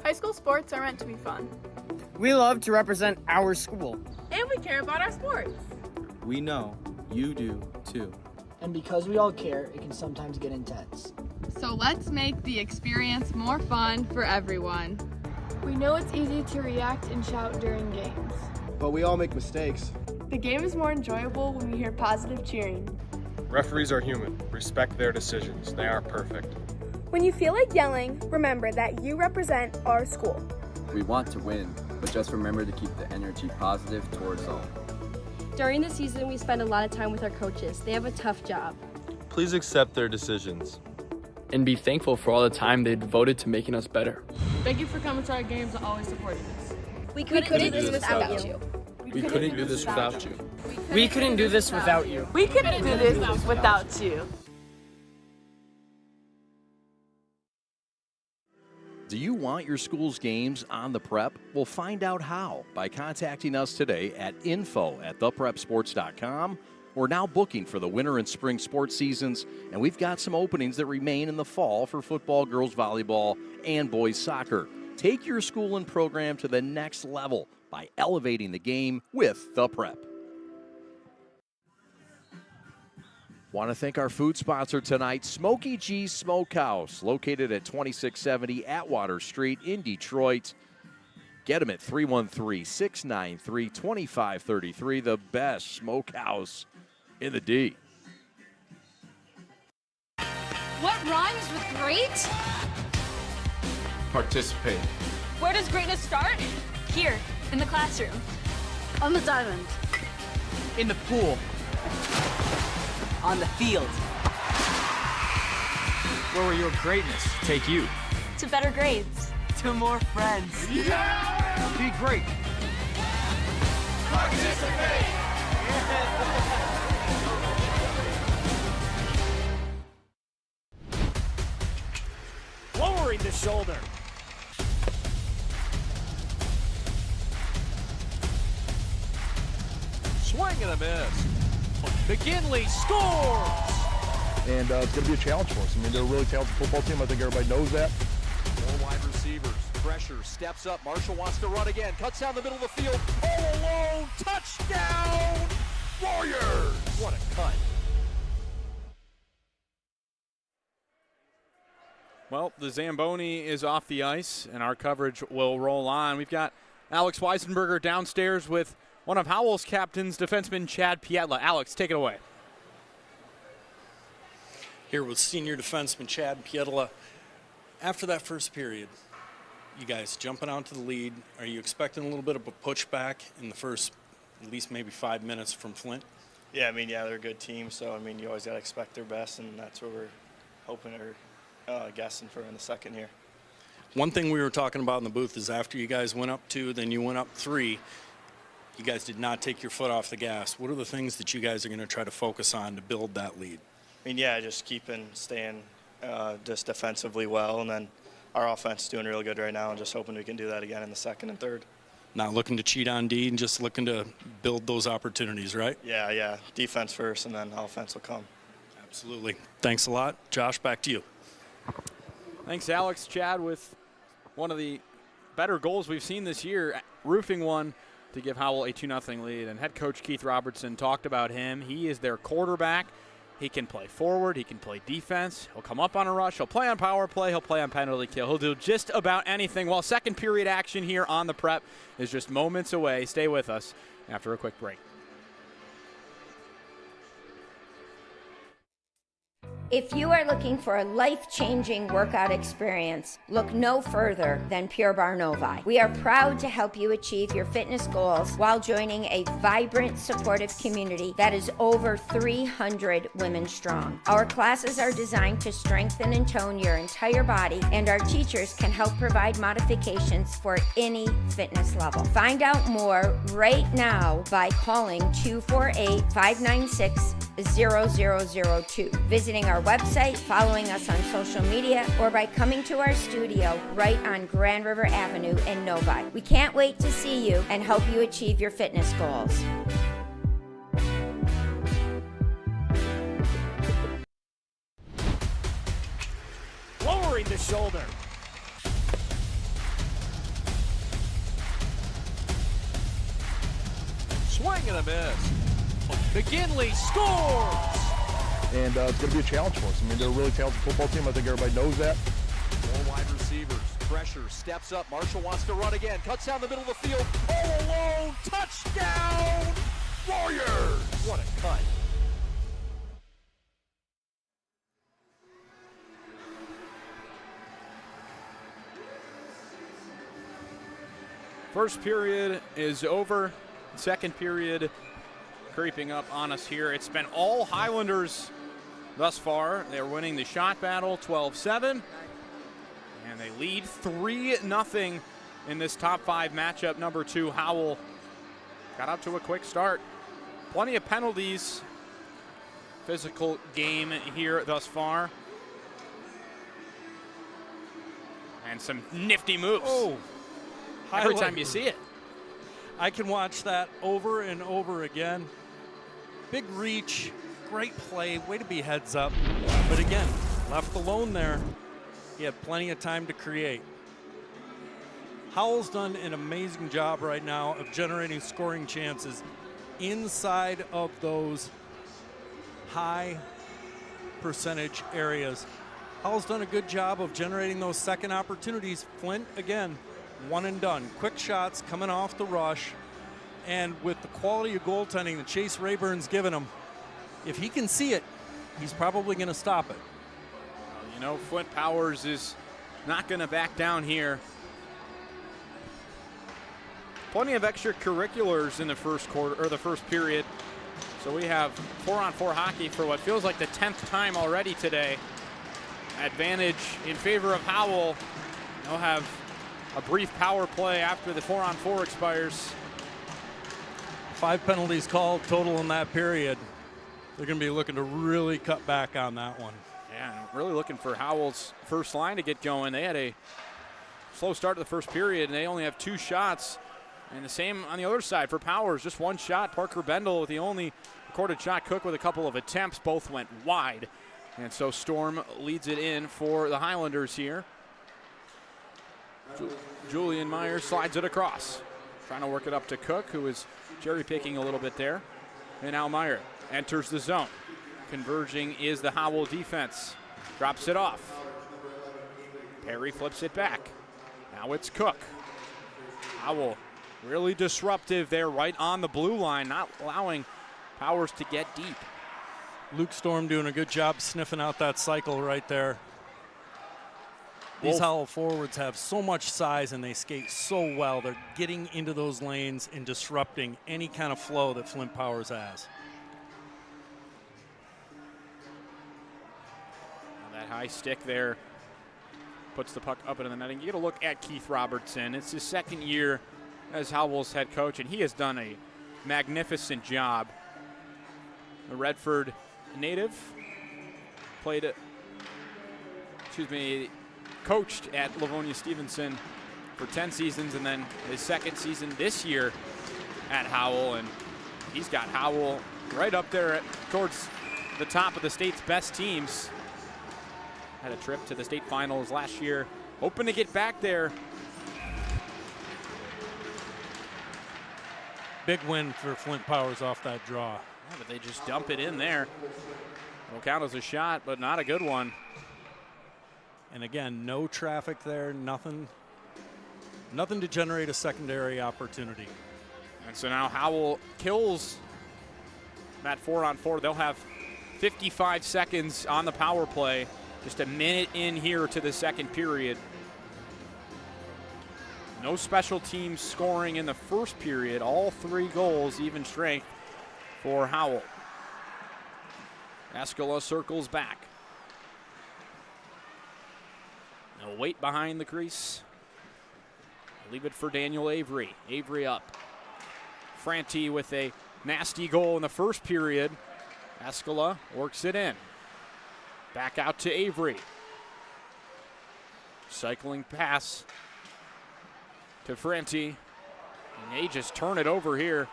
High school sports are meant to be fun. We love to represent our school. And we care about our sports. We know you do too. And because we all care, it can sometimes get intense. So let's make the experience more fun for everyone. We know it's easy to react and shout during games. But we all make mistakes. The game is more enjoyable when we hear positive cheering. Referees are human. Respect their decisions. They aren't perfect. When you feel like yelling, remember that you represent our school. We want to win, but just remember to keep the energy positive towards all. During the season, we spend a lot of time with our coaches. They have a tough job. Please accept their decisions. And be thankful for all the time they devoted to making us better. Thank you for coming to our games and always supporting us. We couldn't do this without you. We couldn't do this without you. We couldn't do this without you. We couldn't do this without you. Do you want your school's games on the Prep? Well, find out how by contacting us today at info@theprepsports.com. We're now booking for the winter and spring sports seasons, and we've got some openings that remain in the fall for football, girls volleyball, and boys soccer. Take your school and program to the next level by elevating the game with the Prep. Want to thank our food sponsor tonight, Smokey G's Smokehouse, located at 2670 Atwater Street in Detroit. Get them at 313-693-2533, the best smokehouse in the D. What rhymes with great? Participate. Where does greatness start? Here, in the classroom. On the diamond. In the pool. On the field. Where will your greatness take you? To better grades. To more friends. Yeah! Be great. Participate! Lowering the shoulder. Swing and a miss. McGinley scores! And it's going to be a challenge for us. I mean, they're a really talented football team. I think everybody knows that. Four wide receivers. Pressure. Steps up. Marshall wants to run again. Cuts down the middle of the field. All alone. Touchdown! Warriors! What a cut. Well, the Zamboni is off the ice, and our coverage will roll on. We've got Alex Weisenberger downstairs with one of Howell's captains, defenseman Chad Pietla. Alex, take it away. Here with senior defenseman Chad Pietla. After that first period, you guys jumping out to the lead. Are you expecting a little bit of a pushback in the first, at least maybe 5 minutes from Flint? Yeah, I mean, they're a good team, so, I mean, you always got to expect their best, and that's what we're hoping or guessing for in the second here. One thing we were talking about in the booth is after you guys went up 2, then you went up 3, you guys did not take your foot off the gas. What are the things that you guys are going to try to focus on to build that lead? I mean, just staying just defensively well, and then our offense is doing real good right now, and just hoping we can do that again in the second and third. Not looking to cheat on D and just looking to build those opportunities, right? Yeah. Defense first, and then offense will come. Absolutely. Thanks a lot. Josh, back to you. Thanks, Alex. Chad with one of the better goals we've seen this year, roofing one to give Howell a 2-0 lead. And head coach Keith Robertson talked about him. He is their quarterback. He can play forward. He can play defense. He'll come up on a rush. He'll play on power play. He'll play on penalty kill. He'll do just about anything. While second period action here on the Prep is just moments away. Stay with us after a quick break. If you are looking for a life-changing workout experience, look no further than Pure Barre Novi. We are proud to help you achieve your fitness goals while joining a vibrant, supportive community that is over 300 women strong. Our classes are designed to strengthen and tone your entire body, and our teachers can help provide modifications for any fitness level. Find out more right now by calling 248-596-0002, visiting our website, following us on social media, or by coming to our studio right on Grand River Avenue in Novi. We can't wait to see you and help you achieve your fitness goals. Lowering the shoulder. Swing and a miss. McGinley scores! And it's going to be a challenge for us. I mean, they're a really talented football team. I think everybody knows that. 4 wide receivers. Pressure. Steps up. Marshall wants to run again. Cuts down the middle of the field. All alone. Touchdown! Warriors! What a cut. First period is over. Second period creeping up on us here. It's been all Highlanders thus far. They're winning the shot battle 12-7. And they lead 3-0 in this top 5 matchup. Number 2, Howell got up to a quick start. Plenty of penalties. Physical game here thus far. And some nifty moves. Oh, every time you see it. I can watch that over and over again. Big reach, great play, way to be heads up. But again, left alone there, he had plenty of time to create. Howell's done an amazing job right now of generating scoring chances inside of those high percentage areas. Howell's done a good job of generating those second opportunities. Flint, again, one and done. Quick shots coming off the rush. And with the quality of goaltending that Chase Rayburn's given him, if he can see it, he's probably going to stop it. You know, Flint Powers is not going to back down here. Plenty of extracurriculars in the first quarter, or the first period. So we have 4-on-4 hockey for what feels like the 10th time already today. Advantage in favor of Howell. They'll have a brief power play after the 4-on-4 expires. 5 penalties called total in that period. They're going to be looking to really cut back on that one. Yeah, really looking for Howell's first line to get going. They had a slow start to the first period, and they only have 2 shots. And the same on the other side for Powers, just 1 shot. Parker Bendel with the only recorded shot. Cook with a couple of attempts. Both went wide. And so Storm leads it in for the Highlanders here. Julian Myers slides it across. Trying to work it up to Cook, who is cherry picking a little bit there. And now Meyer enters the zone. Converging is the Howell defense. Drops it off. Perry flips it back. Now it's Cook. Howell really disruptive there right on the blue line, not allowing Powers to get deep. Luke Storm doing a good job sniffing out that cycle right there. These Howell forwards have so much size and they skate so well. They're getting into those lanes and disrupting any kind of flow that Flint Powers has. High stick there. Puts the puck up into the netting. You get a look at Keith Robertson. It's his second year as Howell's head coach, and he has done a magnificent job. A Redford native, coached at Livonia Stevenson for 10 seasons, and then his second season this year at Howell, and he's got Howell right up there towards the top of the state's best teams. Had a trip to the state finals last year, hoping to get back there. Big win for Flint Powers off that draw. Yeah, but they just dump it in there. Will count as a shot, but not a good one. And again, no traffic there, nothing to generate a secondary opportunity. And so now Howell kills that 4-on-4. They'll have 55 seconds on the power play. Just a minute in here to the second period. No special teams scoring in the first period. All 3 goals, even strength for Howell. Escala circles back. No weight behind the crease. Leave it for Daniel Avery. Avery up. Franti with a nasty goal in the first period. Escala works it in. Back out to Avery. Cycling pass to Franti. And they just turn it over here.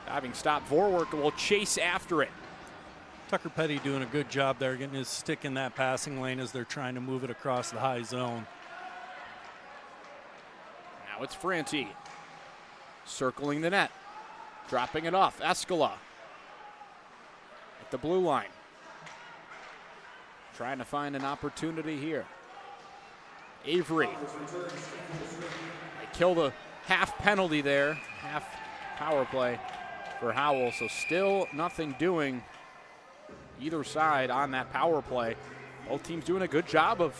Diving stop. Vorwerk will chase after it. Tucker Petty doing a good job there, getting his stick in that passing lane as they're trying to move it across the high zone. Now it's Franti. Circling the net. Dropping it off. Escala at the blue line. Trying to find an opportunity here. Avery. They kill the half penalty there, half power play for Howell. So still nothing doing either side on that power play. Both teams doing a good job of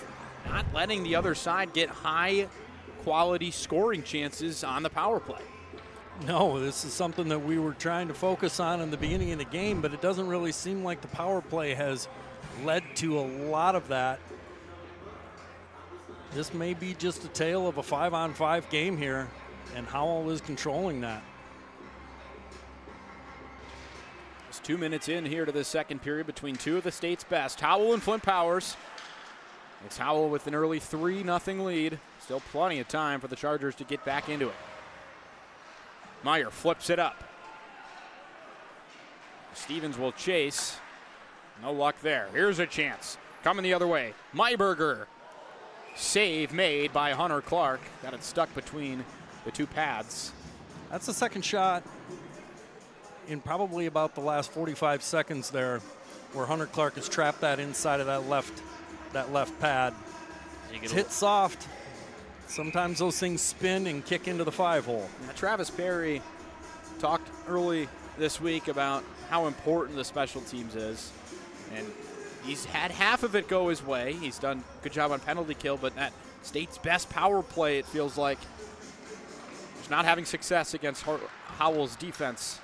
not letting the other side get high quality scoring chances on the power play. No, this is something that we were trying to focus on in the beginning of the game, but it doesn't really seem like the power play has led to a lot of that. This may be just a tale of a 5-on-5 game here, and Howell is controlling that. It's 2 minutes in here to the second period between two of the state's best, Howell and Flint Powers. It's Howell with an early 3-0 lead. Still plenty of time for the Chargers to get back into it. Meyer flips it up. Stevens will chase. No luck there. Here's a chance. Coming the other way. Myberger. Save made by Hunter Clark. Got it stuck between the two pads. That's the second shot in probably about the last 45 seconds there, where Hunter Clark has trapped that inside of that left pad. It's hit soft. Sometimes those things spin and kick into the 5-hole. Now, Travis Perry talked early this week about how important the special teams is. And he's had half of it go his way. He's done a good job on penalty kill, but that state's best power play, it feels like, is not having success against Howell's defense.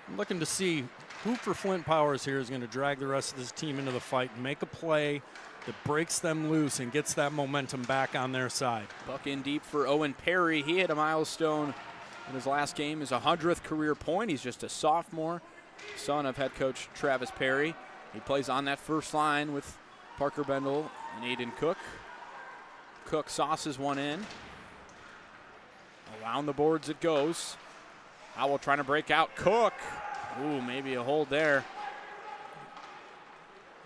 I'm looking to see who for Flint Powers here is going to drag the rest of this team into the fight and make a play that breaks them loose and gets that momentum back on their side. Buck in deep for Owen Perry. He hit a milestone in his last game, his 100th career point. He's just a sophomore, son of head coach Travis Perry. He plays on that first line with Parker Bendel and Aiden Cook. Cook sauces one in. Around the boards it goes. Howell trying to break out. Cook. Ooh, maybe a hold there.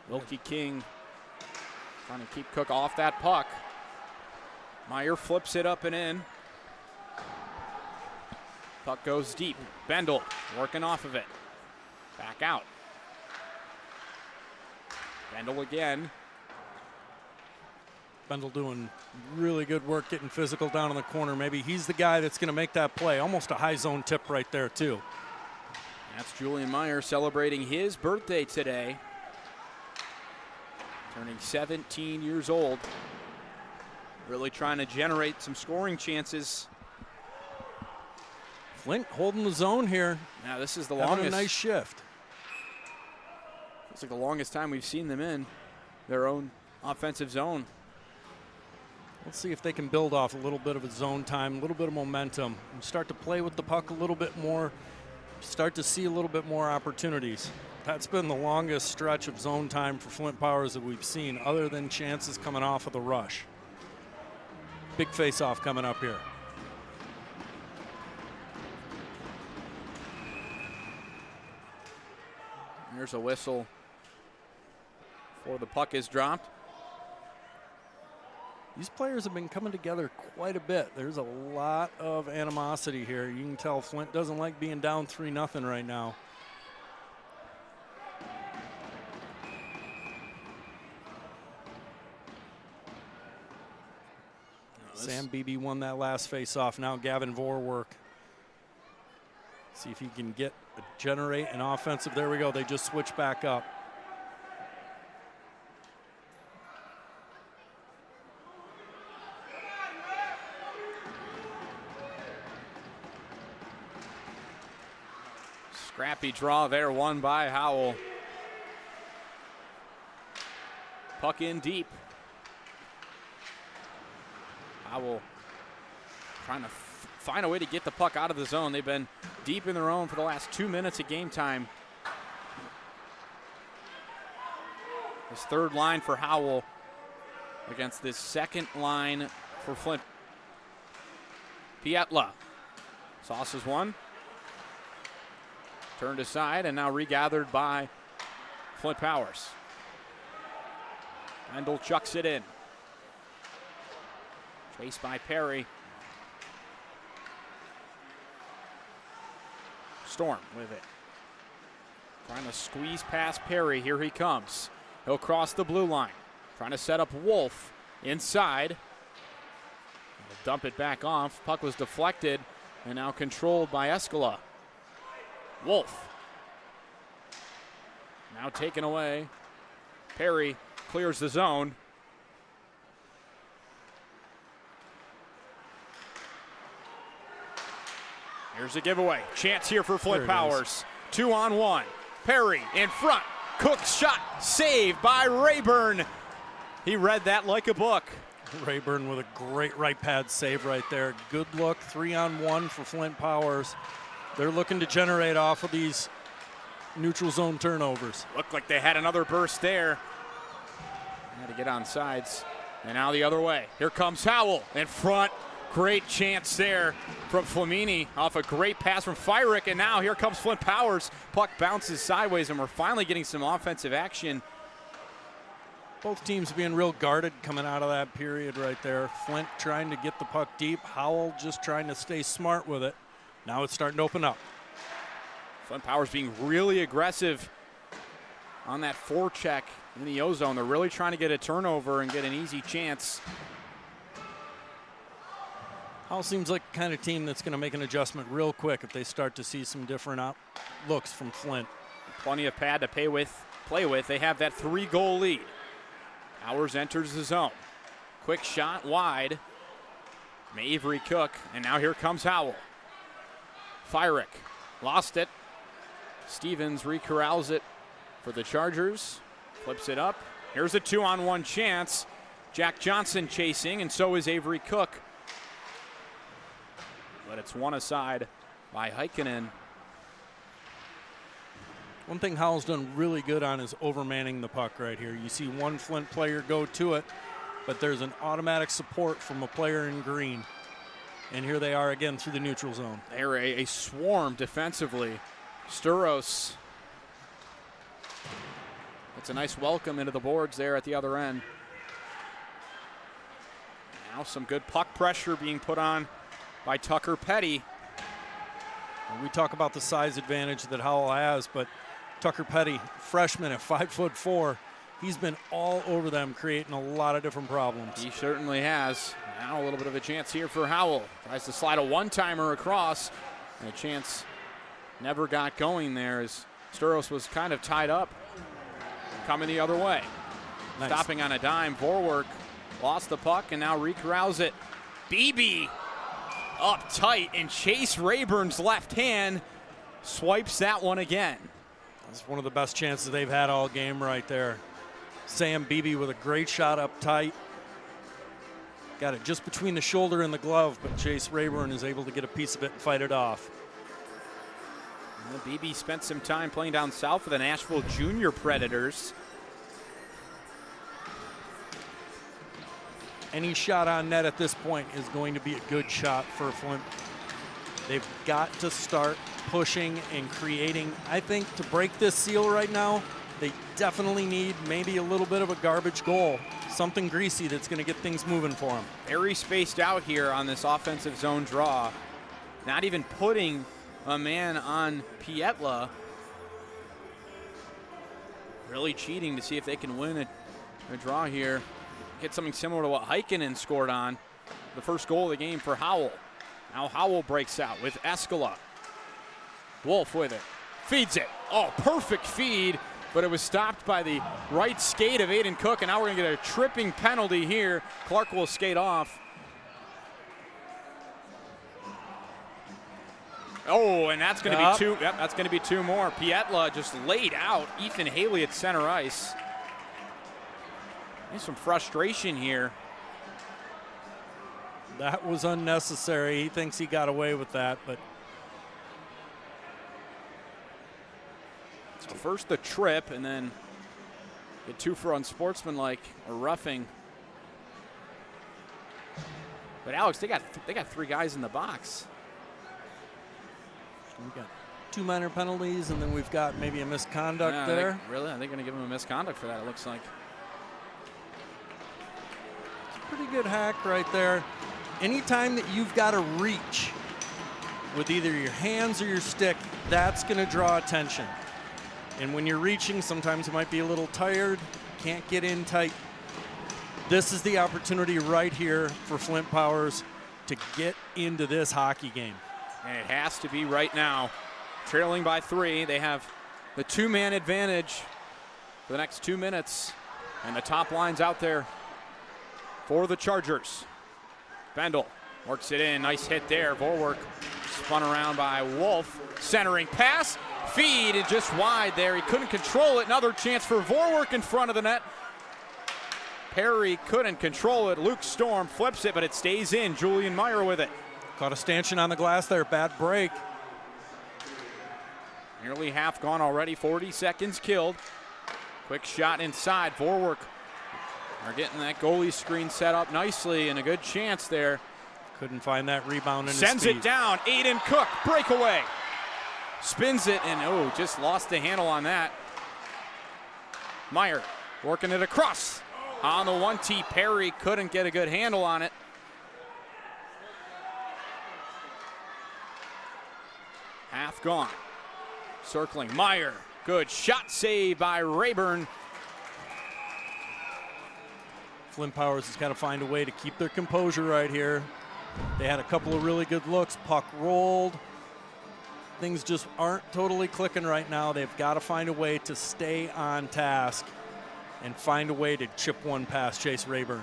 Wilkie King trying to keep Cook off that puck. Meyer flips it up and in. Puck goes deep. Bendel working off of it. Back out. Bendel again. Bendel doing really good work getting physical down in the corner. Maybe he's the guy that's going to make that play. Almost a high zone tip right there, too. That's Julian Meyer celebrating his birthday today. Turning 17 years old. Really trying to generate some scoring chances. Flint holding the zone here. Now this is the Having longest. a nice shift. It's like the longest time we've seen them in their own offensive zone. Let's see if they can build off a little bit of a zone time, a little bit of momentum, and start to play with the puck a little bit more, start to see a little bit more opportunities. That's been the longest stretch of zone time for Flint Powers that we've seen, other than chances coming off of the rush. Big face-off coming up here. There's a whistle before the puck is dropped. These players have been coming together quite a bit. There's a lot of animosity here. You can tell Flint doesn't like being down 3-0 right now. Sam Beebe won that last face-off. Now Gavin Vorwerk. See if he can generate an offensive. There we go. They just switch back up. Scrappy draw there, won by Howell. Puck in deep. Howell trying to find a way to get the puck out of the zone. They've been deep in their own for the last 2 minutes of game time. This third line for Howell against this second line for Flint. Pietla sauces one. Turned aside and now regathered by Flint Powers. Kendall chucks it in. Chased by Perry. Storm with it. Trying to squeeze past Perry. Here he comes. He'll cross the blue line. Trying to set up Wolf inside. He'll dump it back off. Puck was deflected and now controlled by Escala. Wolf. Now taken away. Perry clears the zone. Here's a giveaway. Chance here for Flint Powers. 2-on-1. Perry in front. Cook's shot saved by Rayburn. He read that like a book. Rayburn with a great right pad save right there. Good look. 3-on-1 for Flint Powers. They're looking to generate off of these neutral zone turnovers. Looked like they had another burst there. Had to get on sides. And now the other way. Here comes Howell in front. Great chance there from Flamini off a great pass from Fyrick. And now here comes Flint Powers. Puck bounces sideways and we're finally getting some offensive action. Both teams being real guarded coming out of that period right there. Flint trying to get the puck deep. Howell just trying to stay smart with it. Now it's starting to open up. Flint Powers being really aggressive on that forecheck in the O-zone. They're really trying to get a turnover and get an easy chance. Howell seems like the kind of team that's going to make an adjustment real quick if they start to see some different looks from Flint. Plenty of pad to play with. They have that 3-goal lead. Powers enters the zone. Quick shot wide. Avery Cook, and now here comes Howell. Fyrick lost it. Stevens recorrals it for the Chargers. Flips it up. Here's a 2-on-1 chance. Jack Johnson chasing, and so is Avery Cook. But it's one aside by Heikkinen. One thing Howell's done really good on is overmanning the puck right here. You see one Flint player go to it, but there's an automatic support from a player in green. And here they are again through the neutral zone. They're a swarm defensively. Sturos. It's a nice welcome into the boards there at the other end. Now some good puck pressure being put on by Tucker Petty. And we talk about the size advantage that Howell has, but Tucker Petty, freshman at 5'4", he's been all over them, creating a lot of different problems. He certainly has. Now a little bit of a chance here for Howell. Tries to slide a one-timer across, and a chance never got going there as Sturos was kind of tied up. Coming the other way. Nice. Stopping on a dime. Vorwerk lost the puck and now recorrals it. Beebe up tight, and Chase Rayburn's left hand swipes that one again. That's one of the best chances they've had all game right there. Sam Beebe with a great shot up tight. Got it just between the shoulder and the glove, but Chase Rayburn is able to get a piece of it and fight it off. Well, Beebe spent some time playing down south for the Nashville Junior Predators. Any shot on net at this point is going to be a good shot for Flint. They've got to start pushing and creating. I think to break this seal right now, they definitely need maybe a little bit of a garbage goal, something greasy that's going to get things moving for them. Very spaced out here on this offensive zone draw. Not even putting a man on Pietla. Really cheating to see if they can win a draw here. Get something similar to what Heikkinen scored on the first goal of the game for Howell. Now Howell breaks out with Escala. Wolf with it, feeds it. Oh, perfect feed, but it was stopped by the right skate of Aiden Cook, and now we're gonna get a tripping penalty here. Clark will skate off. Oh, and that's gonna be two. Yep, that's gonna be two more. Pietla just laid out Ethan Haley at center ice. There's some frustration here. That was unnecessary. He thinks he got away with that, but. So first the trip, and then get two for unsportsmanlike or roughing. But Alex, they got three guys in the box. We've got two minor penalties, and then we've got maybe a misconduct there. Really? Are they going to give him a misconduct for that, it looks like. Pretty good hack right there. Anytime that you've got to reach with either your hands or your stick, that's going to draw attention. And when you're reaching, sometimes you might be a little tired, can't get in tight. This is the opportunity right here for Flint Powers to get into this hockey game. And it has to be right now. Trailing by 3, they have the two-man advantage for the next 2 minutes. And the top line's out there for the Chargers. Bendel works it in, nice hit there. Vorwerk spun around by Wolf. Centering pass, feed, and just wide there. He couldn't control it. Another chance for Vorwerk in front of the net. Perry couldn't control it. Luke Storm flips it, but it stays in. Julian Meyer with it. Caught a stanchion on the glass there, bad break. Nearly half gone already, 40 seconds killed. Quick shot inside, Vorwerk are getting that goalie screen set up nicely, and a good chance there. Couldn't find that rebound in his Sends speed. it down, Aiden Cook, breakaway. Spins it, and just lost the handle on that. Meyer working it across. On the 1T, Perry couldn't get a good handle on it. Half gone. Circling Meyer. Good shot save by Rayburn. Flint Powers has got to find a way to keep their composure right here. They had a couple of really good looks. Puck rolled. Things just aren't totally clicking right now. They've got to find a way to stay on task and find a way to chip one past Chase Rayburn.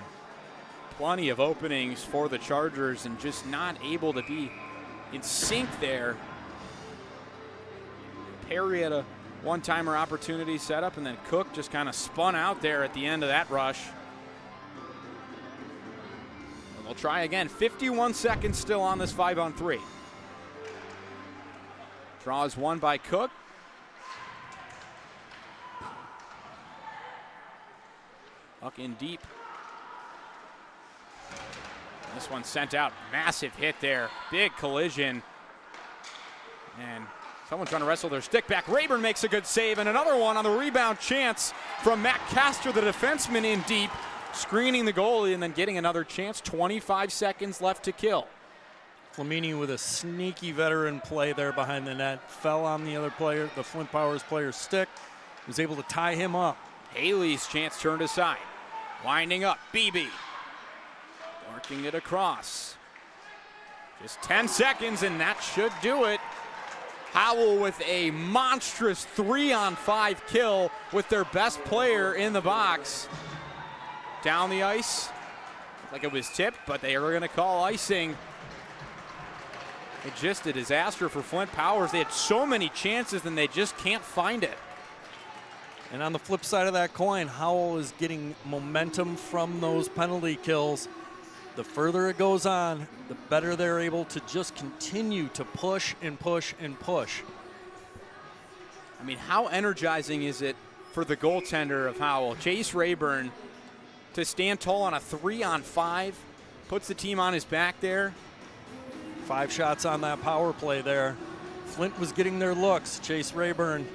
Plenty of openings for the Chargers and just not able to be in sync there. Perry had a one-timer opportunity set up, and then Cook just kind of spun out there at the end of that rush. And we'll try again. 51 seconds still on this 5-on-3. Draws one by Cook. Puck in deep. This one sent out. Massive hit there. Big collision. And someone trying to wrestle their stick back. Rayburn makes a good save, and another one on the rebound chance from Matt Castor, the defenseman, in deep, screening the goalie and then getting another chance. 25 seconds left to kill. Flamini with a sneaky veteran play there behind the net. Fell on the other player, the Flint Powers player's stick. Was able to tie him up. Haley's chance turned aside. Winding up, Beebe. Working it across. Just 10 seconds, and that should do it. Howell with a monstrous 3-on-5 kill with their best player in the box. Down the ice, like it was tipped, but they are going to call icing. It's just a disaster for Flint Powers. They had so many chances, and they just can't find it. And on the flip side of that coin, Howell is getting momentum from those penalty kills. The further it goes on, the better they're able to just continue to push and push and push. I mean, how energizing is it for the goaltender of Howell, Chase Rayburn, to stand tall on a 3-on-5, puts the team on his back there. 5 shots on that power play there. Flint was getting their looks. Chase Rayburn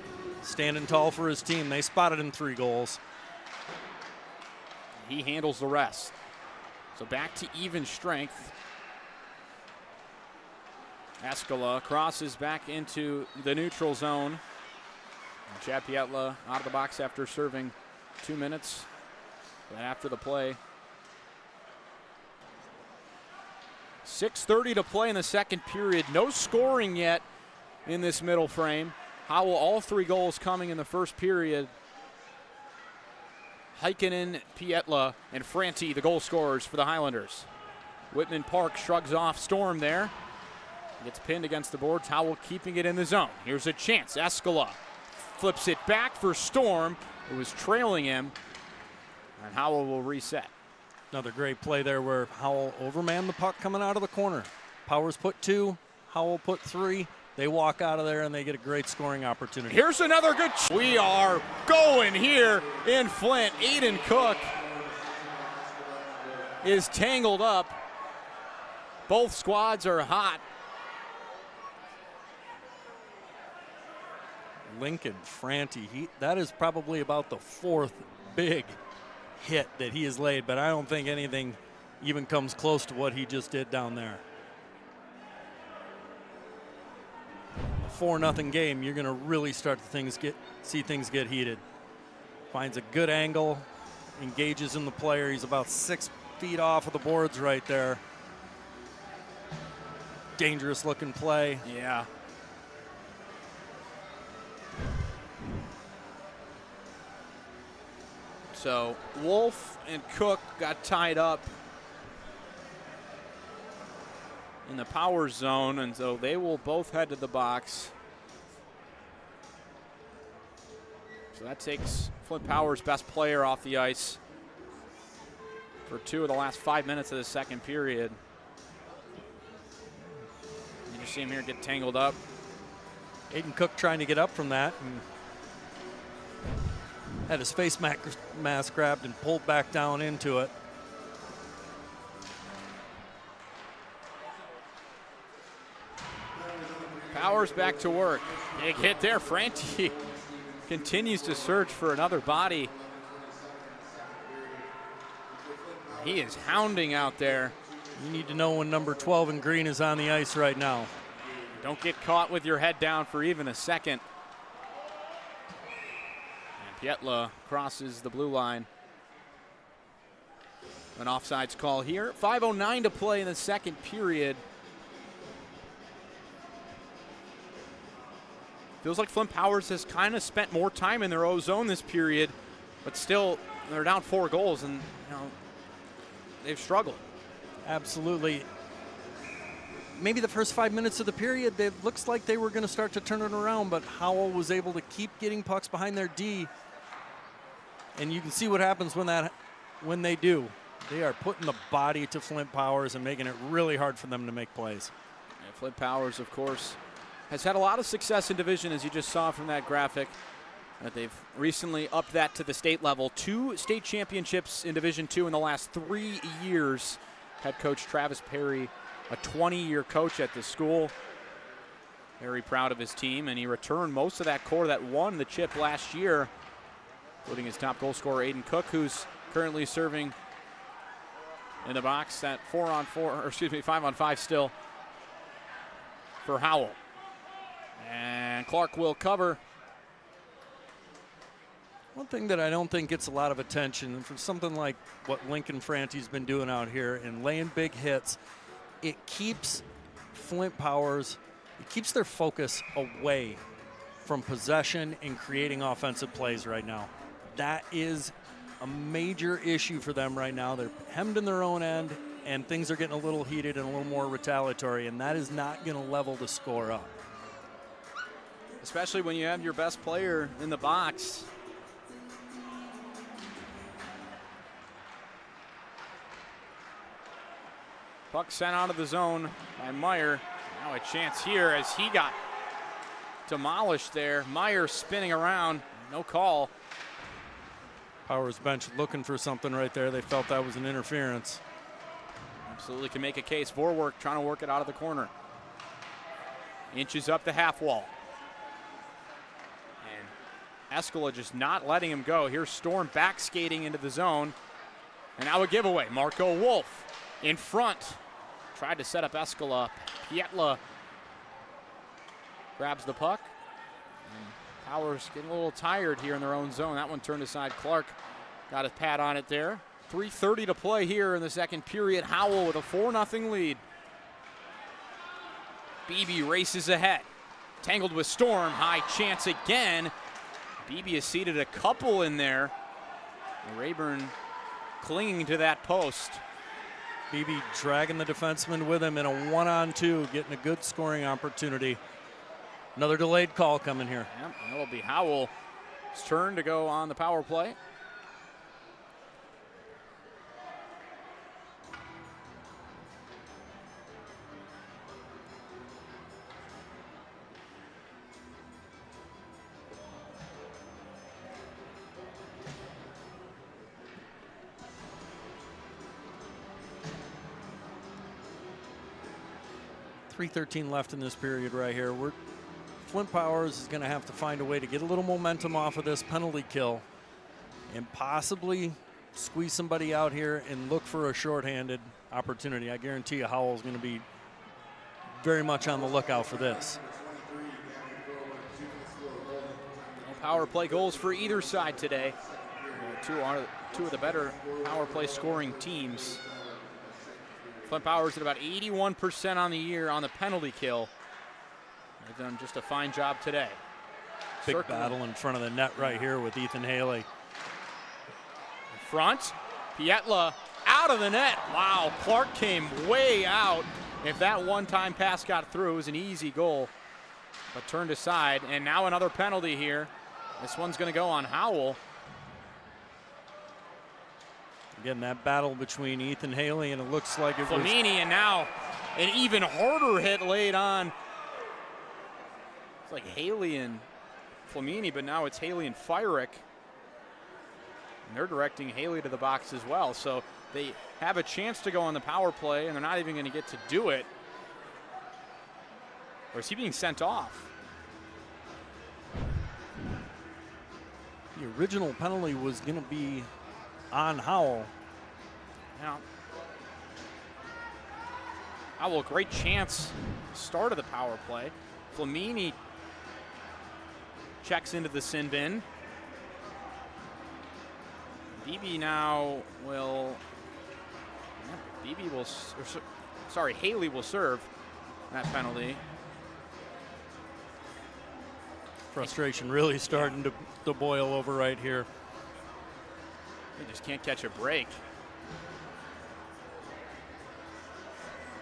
standing tall for his team. They spotted him 3 goals. He handles the rest. So back to even strength. Escala crosses back into the neutral zone. And Chad Pietla out of the box after serving 2 minutes after the play. 6:30 to play in the second period. No scoring yet in this middle frame. Howell, all 3 goals coming in the first period. Heikkinen, Pietla, and Franti, the goal scorers for the Highlanders. Whitman Park shrugs off Storm there. Gets pinned against the boards. Howell keeping it in the zone. Here's a chance. Escala flips it back for Storm, who was trailing him. And Howell will reset. Another great play there where Howell overmanned the puck coming out of the corner. Powers put 2, Howell put 3. They walk out of there and they get a great scoring opportunity. Here's another good. We are going here in Flint. Aiden Cook is tangled up. Both squads are hot. Lincoln Franti, that is probably about the 4th big hit that he has laid, but I don't think anything even comes close to what he just did down there. A 4-0 game, you're going to really start to see things get heated. Finds a good angle, engages in the player. He's about 6 feet off of the boards right there. Dangerous looking play. Yeah. So Wolf and Cook got tied up in the power zone, and so they will both head to the box. So that takes Flint Power's best player off the ice for 2 of the last 5 minutes of the second period. You just see him here get tangled up. Aiden Cook trying to get up from that and had his face mask grabbed and pulled back down into it. Powers back to work. Big hit there. Franti continues to search for another body. He is hounding out there. You need to know when number 12 in green is on the ice right now. Don't get caught with your head down for even a second. And Pietla crosses the blue line. An offsides call here. 5:09 to play in the second period. Feels like Flint Powers has kind of spent more time in their own zone this period, but still they're down 4 goals and they've struggled. Absolutely. Maybe the first 5 minutes of the period, it looks like they were going to start to turn it around, but Howell was able to keep getting pucks behind their D. And you can see what happens when they do. They are putting the body to Flint Powers and making it really hard for them to make plays. And Flint Powers, of course, has had a lot of success in division, as you just saw from that graphic. They've recently upped that to the state level. 2 state championships in Division II in the last 3 years. Head coach Travis Perry, a 20-year coach at the school. Very proud of his team, and he returned most of that core that won the chip last year, including his top goal scorer, Aiden Cook, who's currently serving in the box at 5-on-5 still for Howell. And Clark will cover. One thing that I don't think gets a lot of attention for something like what Lincoln Franti's been doing out here and laying big hits, it keeps Flint Powers, it keeps their focus away from possession and creating offensive plays right now. That is a major issue for them right now. They're hemmed in their own end, and things are getting a little heated and a little more retaliatory, and that is not going to level the score up. Especially when you have your best player in the box. Puck sent out of the zone by Meyer. Now a chance here as he got demolished there. Meyer spinning around, no call. Powers bench looking for something right there. They felt that was an interference. Absolutely can make a case. Vorwerk trying to work it out of the corner. Inches up the half wall. And Escola just not letting him go. Here's Storm back skating into the zone. And now a giveaway. Marco Wolf in front. Tried to set up Escola. Pietla grabs the puck. And Powers getting a little tired here in their own zone. That one turned aside. Clark got a pad on it there. 3:30 to play here in the second period. Howell with a 4-0 lead. Beebe races ahead. Tangled with Storm. High chance again. Beebe has seated a couple in there. Rayburn clinging to that post. Beebe dragging the defenseman with him in a 1-on-2, getting a good scoring opportunity. Another delayed call coming here. Yep, and it'll be Howell's turn to go on the power play. .313 left in this period right here. Flint Powers is going to have to find a way to get a little momentum off of this penalty kill and possibly squeeze somebody out here and look for a shorthanded opportunity. I guarantee you Howell's going to be very much on the lookout for this. No power play goals for either side today. Two of the better power play scoring teams. Flint Powers at about 81% on the year on the penalty kill. They've done just a fine job today. Big battle in front of the net right here with Ethan Haley. In front, Pietla out of the net. Wow, Clark came way out. If that one-time pass got through, it was an easy goal, but turned aside. And now another penalty here. This one's going to go on Howell. Again, that battle between Ethan Haley and it looks like it Flamini, was... and now an even harder hit laid on. It's like Haley and Flamini, but now it's Haley and Fyrick. And they're directing Haley to the box as well. So they have a chance to go on the power play, and they're not even going to get to do it. Or is he being sent off? The original penalty was going to be on Howell. Now, Howell, great chance, start of the power play. Flamini checks into the sin bin. Beebe now will, Haley will serve that penalty. Frustration really starting to boil over right here. They just can't catch a break.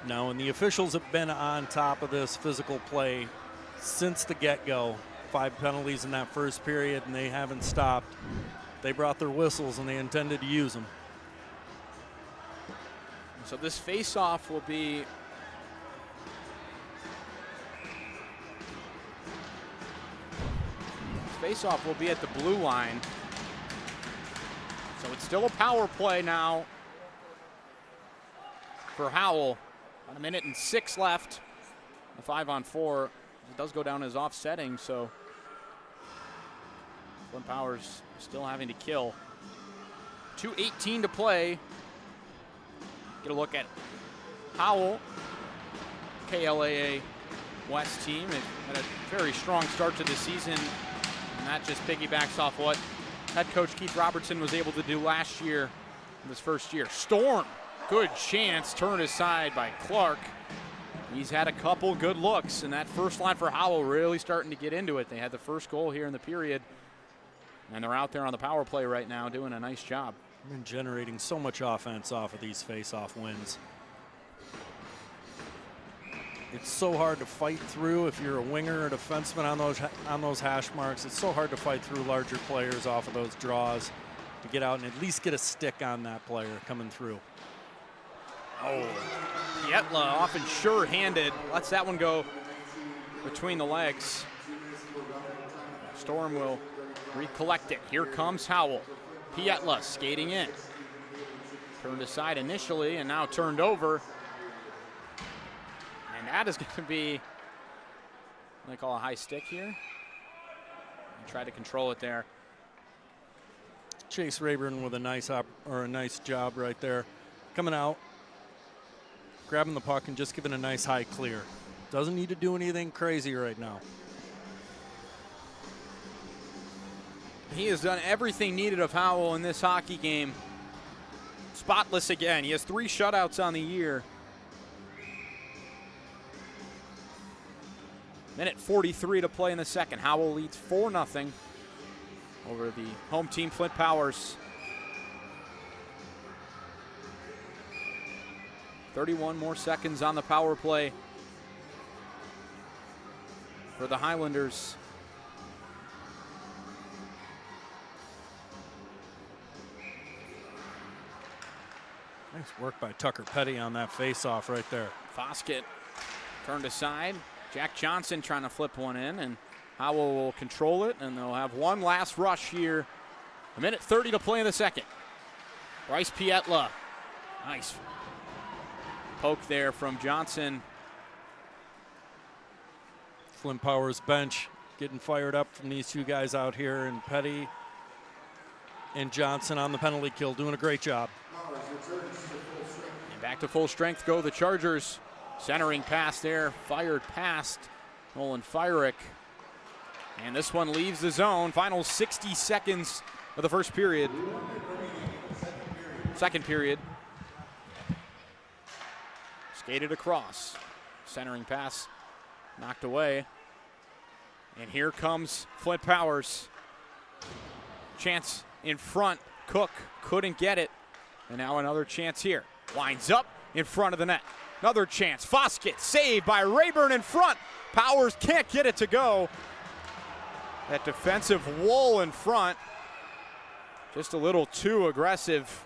No, and the officials have been on top of this physical play since the get-go. 5 penalties in that first period, and they haven't stopped. They brought their whistles, and they intended to use them. So this face-off will be at the blue line. So it's still a power play now for Howell. About 1:06 left. The 5-on-4. It does go down as offsetting, so Flint Powers still having to kill. 2:18 to play. Get a look at Howell, KLAA West team. It had a very strong start to the season, and that just piggybacks off what head coach Keith Robertson was able to do last year in this first year. Storm, good chance, turned aside by Clark. He's had a couple good looks, and that first line for Howell really starting to get into it. They had the first goal here in the period, and they're out there on the power play right now doing a nice job. Been generating so much offense off of these face-off wins. It's so hard to fight through if you're a winger or a defenseman on those hash marks. It's so hard to fight through larger players off of those draws to get out and at least get a stick on that player coming through. Oh, Pietla often sure-handed, lets that one go between the legs. Storm will recollect it. Here comes Howell. Pietla skating in. Turned aside initially and now turned over. And that is going to be, they call a high stick here. And try to control it there. Chase Rayburn with a nice job right there. Coming out, grabbing the puck and just giving a nice high clear. Doesn't need to do anything crazy right now. He has done everything needed of Howell in this hockey game. Spotless again. He has 3 shutouts on the year. Minute 43 to play in the second. Howell leads 4-0 over the home team, Flint Powers. 31 more seconds on the power play for the Highlanders. Nice work by Tucker Petty on that face-off right there. Foskett turned aside. Jack Johnson trying to flip one in, and Howell will control it, and they'll have one last rush here. A minute 30 to play in the second. Bryce Pietla. Nice poke there from Johnson. Flint Powers bench getting fired up from these two guys out here, and Petty and Johnson on the penalty kill, doing a great job. And back to full strength go the Chargers. Centering pass there, fired past Nolan Fyrick. And this one leaves the zone. Final 60 seconds of the first period. Second period. Skated across. Centering pass knocked away. And here comes Flint Powers. Chance in front. Cook couldn't get it. And now another chance here. Lines up in front of the net. Another chance. Foskett saved by Rayburn in front. Powers can't get it to go. That defensive wall in front. Just a little too aggressive.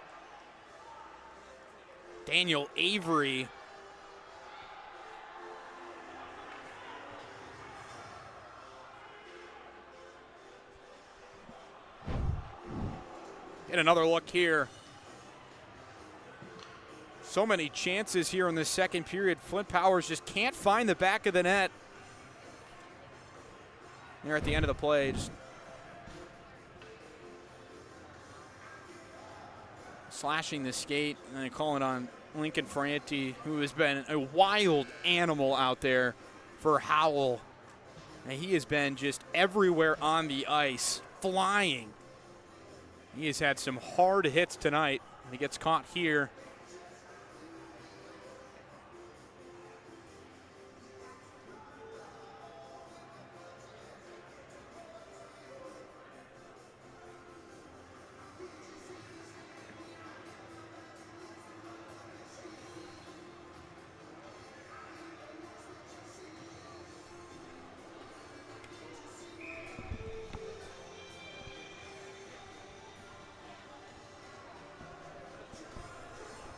Daniel Avery. Get another look here. So many chances here in the second period. Flint Powers just can't find the back of the net. Here at the end of the play, just slashing the skate and then calling on Lincoln Franti, who has been a wild animal out there for Howell. And he has been just everywhere on the ice, flying. He has had some hard hits tonight. He gets caught here.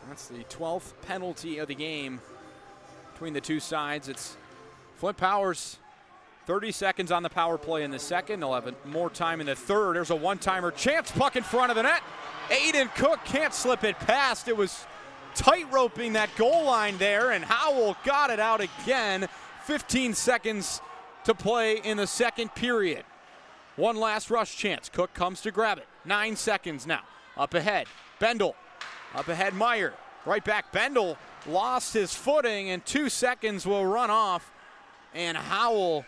That's the 12th penalty of the game between the two sides. It's Flint Powers, 30 seconds on the power play in the second. They'll have more time in the third. There's a one-timer chance, puck in front of the net. Aiden Cook can't slip it past. It was tight-roping that goal line there, and Howell got it out again. 15 seconds to play in the second period. One last rush chance. Cook comes to grab it. 9 seconds now. Up ahead, Bendel. Up ahead, Meyer. Right back, Bendel lost his footing, and 2 seconds will run off. And Howell,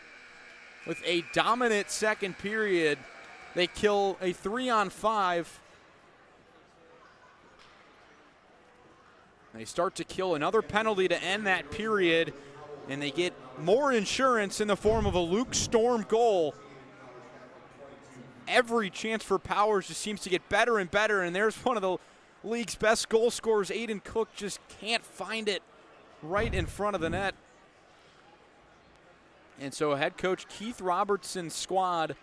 with a dominant second period, they kill a 3-on-5. They start to kill another penalty to end that period, and they get more insurance in the form of a Luke Storm goal. Every chance for Powers just seems to get better and better, and there's one of the league's best goal scorers. Aiden Cook just can't find it right in front of the net. And so head coach Keith Robertson's squad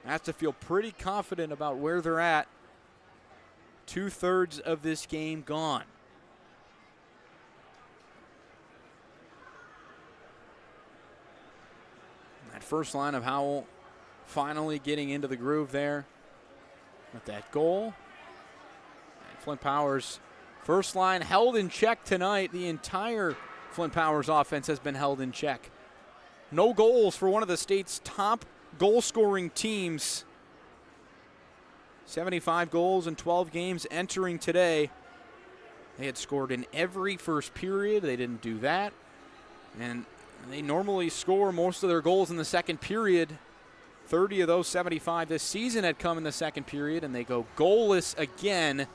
has to feel pretty confident about where they're at. 2/3 of this game gone. first line of Howell finally getting into the groove there with that goal. And Flint Powers, first line held in check tonight. The entire Flint Powers offense has been held in check. No goals for one of the state's top goal-scoring teams. 75 goals in 12 games entering today. They had scored in every first period. They didn't do that. And they normally score most of their goals in the second period. 30 of those 75 this season had come in the second period, and they go goalless again.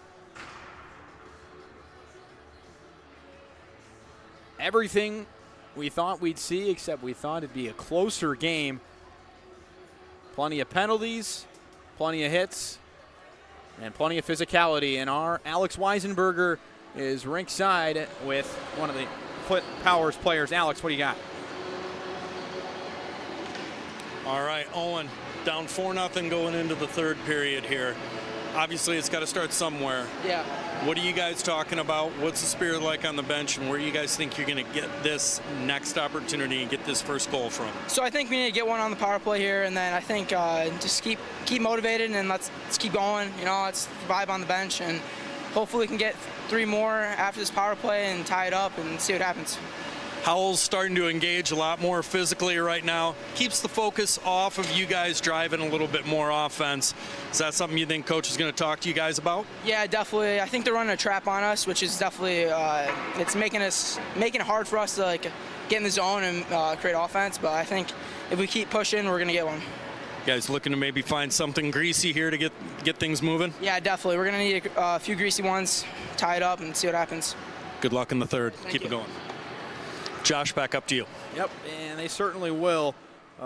Everything we thought we'd see, except we thought it'd be a closer game. Plenty of penalties, plenty of hits, and plenty of physicality. And our Alex Weisenberger is rink side with one of the Flint Powers players. Alex, what do you got? All right, Owen, down 4-0 going into the third period here. Obviously, it's got to start somewhere. Yeah. What are you guys talking about? What's the spirit like on the bench, and where do you guys think you're going to get this next opportunity and get this first goal from? So I think we need to get one on the power play here, and then I think just keep motivated and let's keep going. You know, let's vibe on the bench, and hopefully we can get 3 more after this power play and tie it up and see what happens. Howell's starting to engage a lot more physically right now. Keeps the focus off of you guys driving a little bit more offense. Is that something you think Coach is going to talk to you guys about? Yeah, definitely. I think they're running a trap on us, which is definitely it's making it hard for us to like get in the zone and create offense. But I think if we keep pushing, we're going to get one. You guys looking to maybe find something greasy here to get things moving? Yeah, definitely. We're going to need a few greasy ones, tie it up, and see what happens. Good luck in the third. Keep it going. Josh, back up to you. Yep, and they certainly will.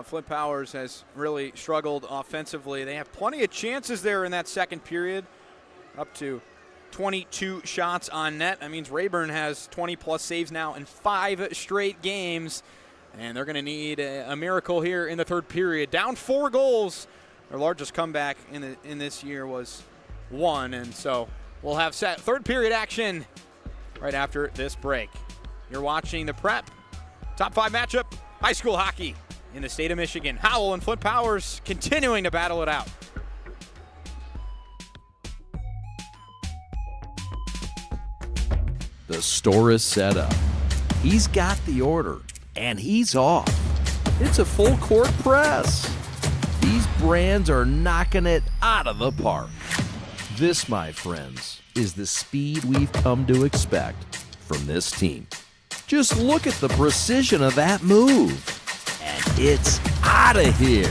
Flint Powers has really struggled offensively. They have plenty of chances there in that second period, up to 22 shots on net. That means Rayburn has 20-plus saves now in 5 straight games, and they're going to need a miracle here in the third period. Down 4 goals. Their largest comeback in this year was 1, and so we'll have third period action right after this break. You're watching the Prep Top 5 matchup, high school hockey in the state of Michigan. Howell and Flint Powers continuing to battle it out. The store is set up. He's got the order, and he's off. It's a full court press. These brands are knocking it out of the park. This, my friends, is the speed we've come to expect from this team. Just look at the precision of that move. And it's out of here.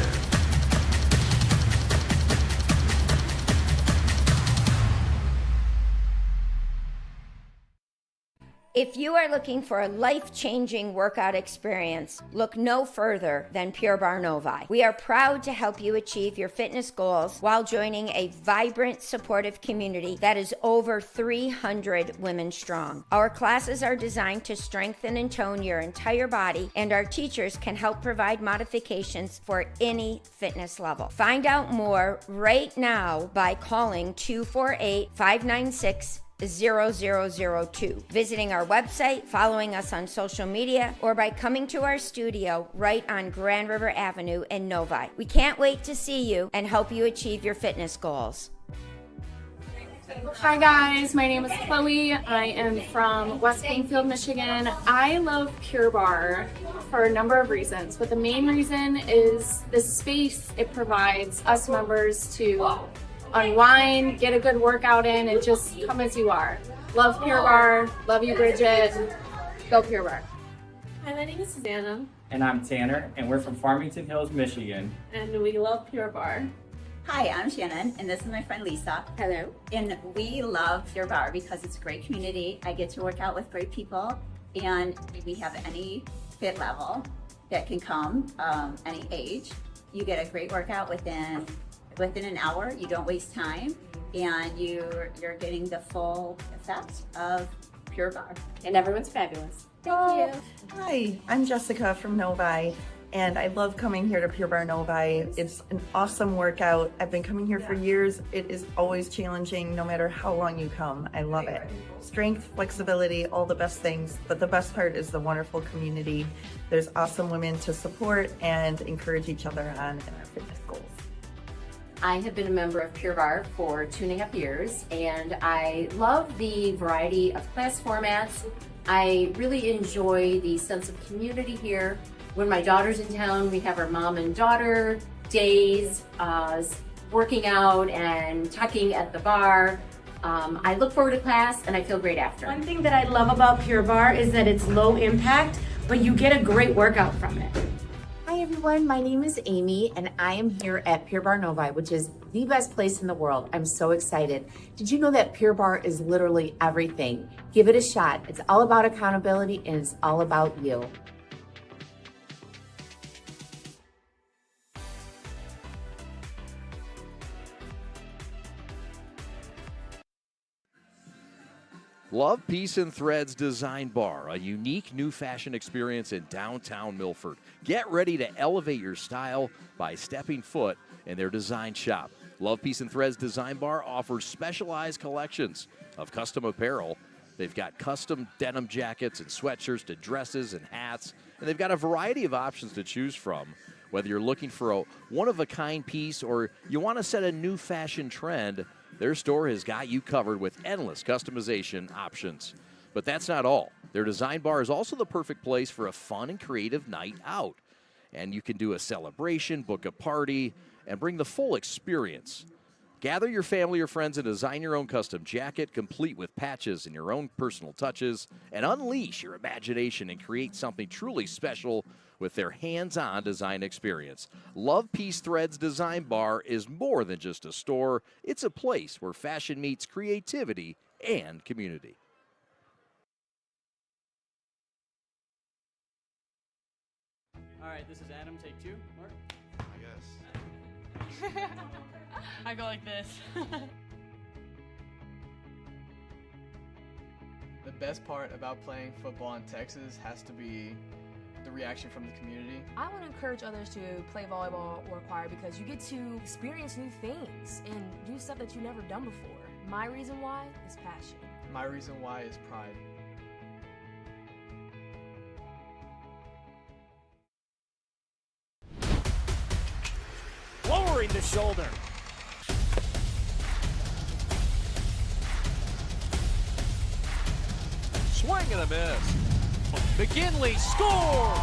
If you are looking for a life-changing workout experience, look no further than Pure Barre Novi. We are proud to help you achieve your fitness goals while joining a vibrant, supportive community that is over 300 women strong. Our classes are designed to strengthen and tone your entire body, and our teachers can help provide modifications for any fitness level. Find out more right now by calling 248-596-0002, visiting our website, following us on social media, or by coming to our studio right on Grand River Avenue in Novi. We can't wait to see you and help you achieve your fitness goals. Hi guys, my name is Chloe. I am from West Plainfield, Michigan. I love Pure Barre for a number of reasons, but the main reason is the space it provides us members to unwind, get a good workout in, and just come as you are. Love Pure Barre. Love you, Bridget. Go Pure Barre. Hi, my name is Susanna. And I'm Tanner, and we're from Farmington Hills, Michigan. And we love Pure Barre. Hi, I'm Shannon, and this is my friend Lisa. Hello. And we love Pure Barre because it's a great community. I get to work out with great people, and we have any fit level that can come, any age. You get a great workout within an hour. You don't waste time, and you're getting the full effect of Pure Barre. And everyone's fabulous. Thank you. Hi, I'm Jessica from Novi. and I love coming here to Pure Barre Novi. It's an awesome workout. I've been coming here for years. It is always challenging no matter how long you come. I love it. Strength, flexibility, all the best things, but the best part is the wonderful community. There's awesome women to support and encourage each other on in our fitness goals. I have been a member of Pure Barre for 2.5 years, and I love the variety of class formats. I really enjoy the sense of community here. When my daughter's in town, we have our mom and daughter days, working out and tucking at the bar. I look forward to class and I feel great after. One thing that I love about Pure Barre is that it's low impact, but you get a great workout from it. Hi everyone, my name is Amy and I am here at Pure Barre Novi, which is the best place in the world. I'm so excited. Did you know that Pure Barre is literally everything? Give it a shot. It's all about accountability and it's all about you. Love Piece and Threads Design Bar, a unique new fashion experience in downtown Milford. Get ready to elevate your style by stepping foot in their design shop. Love Piece and Threads Design Bar offers specialized collections of custom apparel. They've got custom denim jackets and sweatshirts to dresses and hats, and they've got a variety of options to choose from. Whether you're looking for a one-of-a-kind piece or you want to set a new fashion trend, their store has got you covered with endless customization options. But that's not all. Their design bar is also the perfect place for a fun and creative night out. And you can do a celebration, book a party, and bring the full experience. Gather your family or friends and design your own custom jacket, complete with patches and your own personal touches, and unleash your imagination and create something truly special with their hands-on design experience. Love Piece Threads Design Bar is more than just a store. It's a place where fashion meets creativity and community. All right, this is Adam. Take 2. Mark? I guess. I go like this. The best part about playing football in Texas has to be the reaction from the community. I want to encourage others to play volleyball or choir because you get to experience new things and do stuff that you've never done before. My reason why is passion. My reason why is pride. Lowering the shoulder. Swing and a miss. McKinley scores!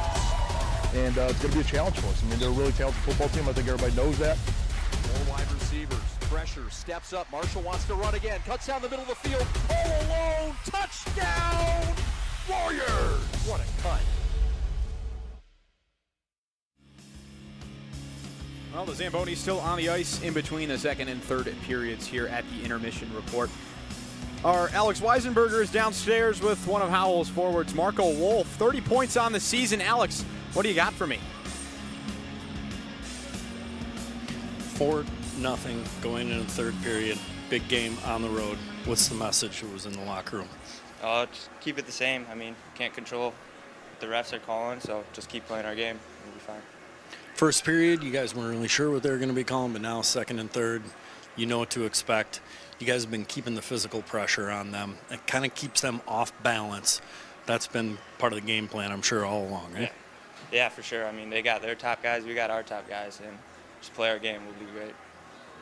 And it's going to be a challenge for us. I mean, they're a really talented football team. I think everybody knows that. 4 wide receivers. Pressure, steps up. Marshall wants to run again. Cuts down the middle of the field. All alone. Touchdown! Warriors! What a cut. Well, the Zambonis still on the ice in between the second and third periods here at the intermission report. Our Alex Weisenberger is downstairs with one of Howell's forwards, Marco Wolf. 30 points on the season. Alex, what do you got for me? 4-0 going into the third period. Big game on the road. What's the message that was in the locker room? Just keep it the same. I mean, can't control what the refs are calling, so just keep playing our game. We'll be fine. First period, you guys weren't really sure what they were going to be calling, but now second and third, you know what to expect. You guys have been keeping the physical pressure on them. It kind of keeps them off balance. That's been part of the game plan, I'm sure, all along, right? Yeah, for sure. I mean, they got their top guys, we got our top guys, and just play our game will be great.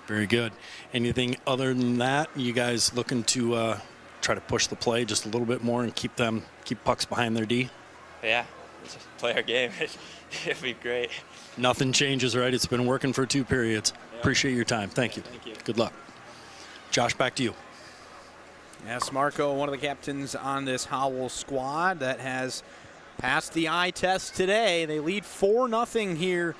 Very good. Anything other than that? You guys looking to try to push the play just a little bit more and keep pucks behind their D? Yeah, just play our game. It'd be great. Nothing changes, right? It's been working for 2 periods. Yeah. Appreciate your time. Thank you. Thank you. Good luck. Josh, back to you. Yes, Marco, one of the captains on this Howell squad that has passed the eye test today. They lead 4-0 here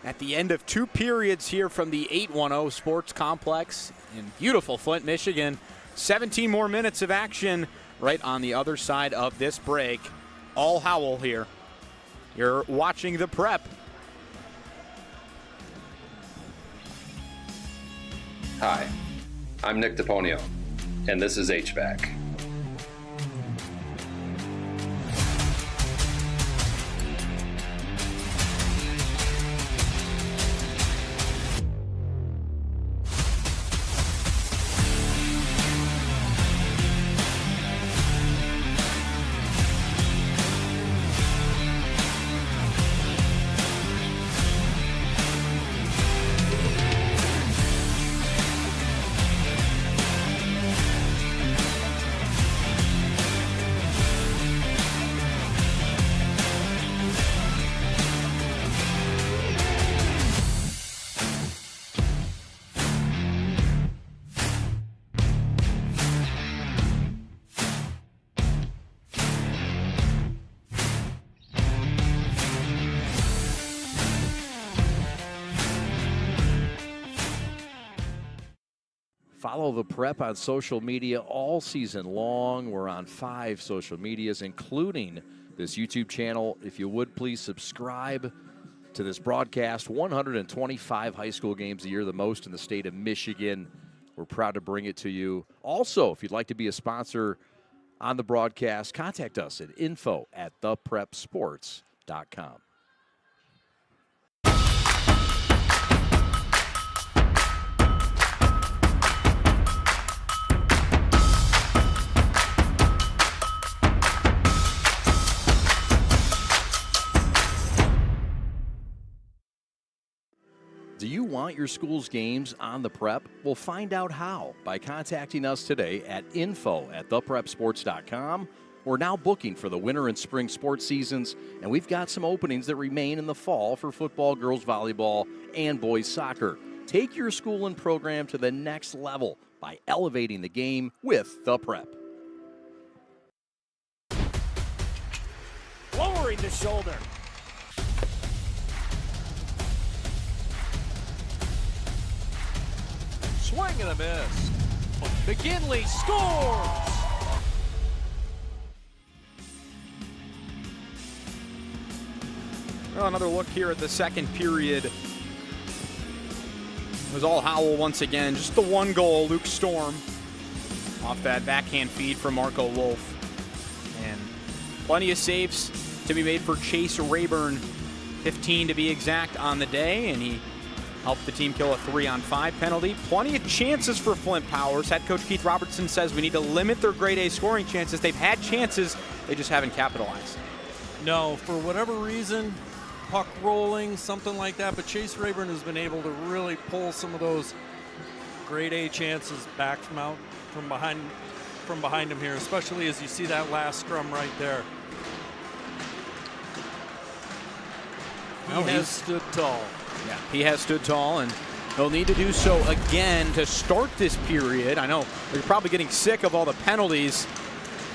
at the end of 2 periods here from the 810 Sports Complex in beautiful Flint, Michigan. 17 more minutes of action right on the other side of this break. All Howell here. You're watching the prep. Hi, I'm Nick DePonio, and this is HVAC. Follow the Prep on social media all season long. We're on 5 social medias, including this YouTube channel. If you would, please subscribe to this broadcast. 125 high school games a year, the most in the state of Michigan. We're proud to bring it to you. Also, if you'd like to be a sponsor on the broadcast, contact us at info@theprepsports.com. Do you want your school's games on the Prep? Well, find out how by contacting us today at info@theprepsports.com. We're now booking for the winter and spring sports seasons, and we've got some openings that remain in the fall for football, girls volleyball, and boys soccer. Take your school and program to the next level by elevating the game with the Prep. Lowering the shoulder. Swing and a miss. McKinley scores! Well, another look here at the second period. It was all Howell once again. Just the one goal, Luke Storm, off that backhand feed from Marco Wolf. And plenty of saves to be made for Chase Rayburn. 15 to be exact on the day, and he helped the team kill a 3-on-5 penalty. Plenty of chances for Flint Powers. Head coach Keith Robertson says we need to limit their grade A scoring chances. They've had chances, they just haven't capitalized. No, for whatever reason, puck rolling, something like that, but Chase Rayburn has been able to really pull some of those grade A chances back from behind him here, especially as you see that last scrum right there. He has stood tall. Yeah, he has stood tall, and he'll need to do so again to start this period. I know they're probably getting sick of all the penalties.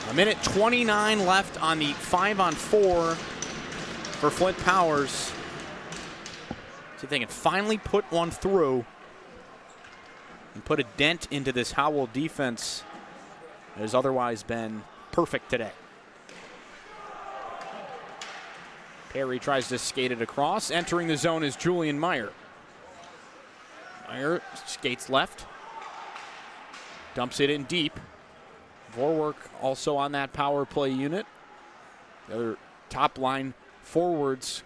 A minute 29 left on the 5-on-4 for Flint Powers. See if they can finally put one through and put a dent into this Howell defense that has otherwise been perfect today. Perry tries to skate it across. Entering the zone is Julian Meyer. Meyer skates left. Dumps it in deep. Vorwerk also on that power play unit. The other top line forwards,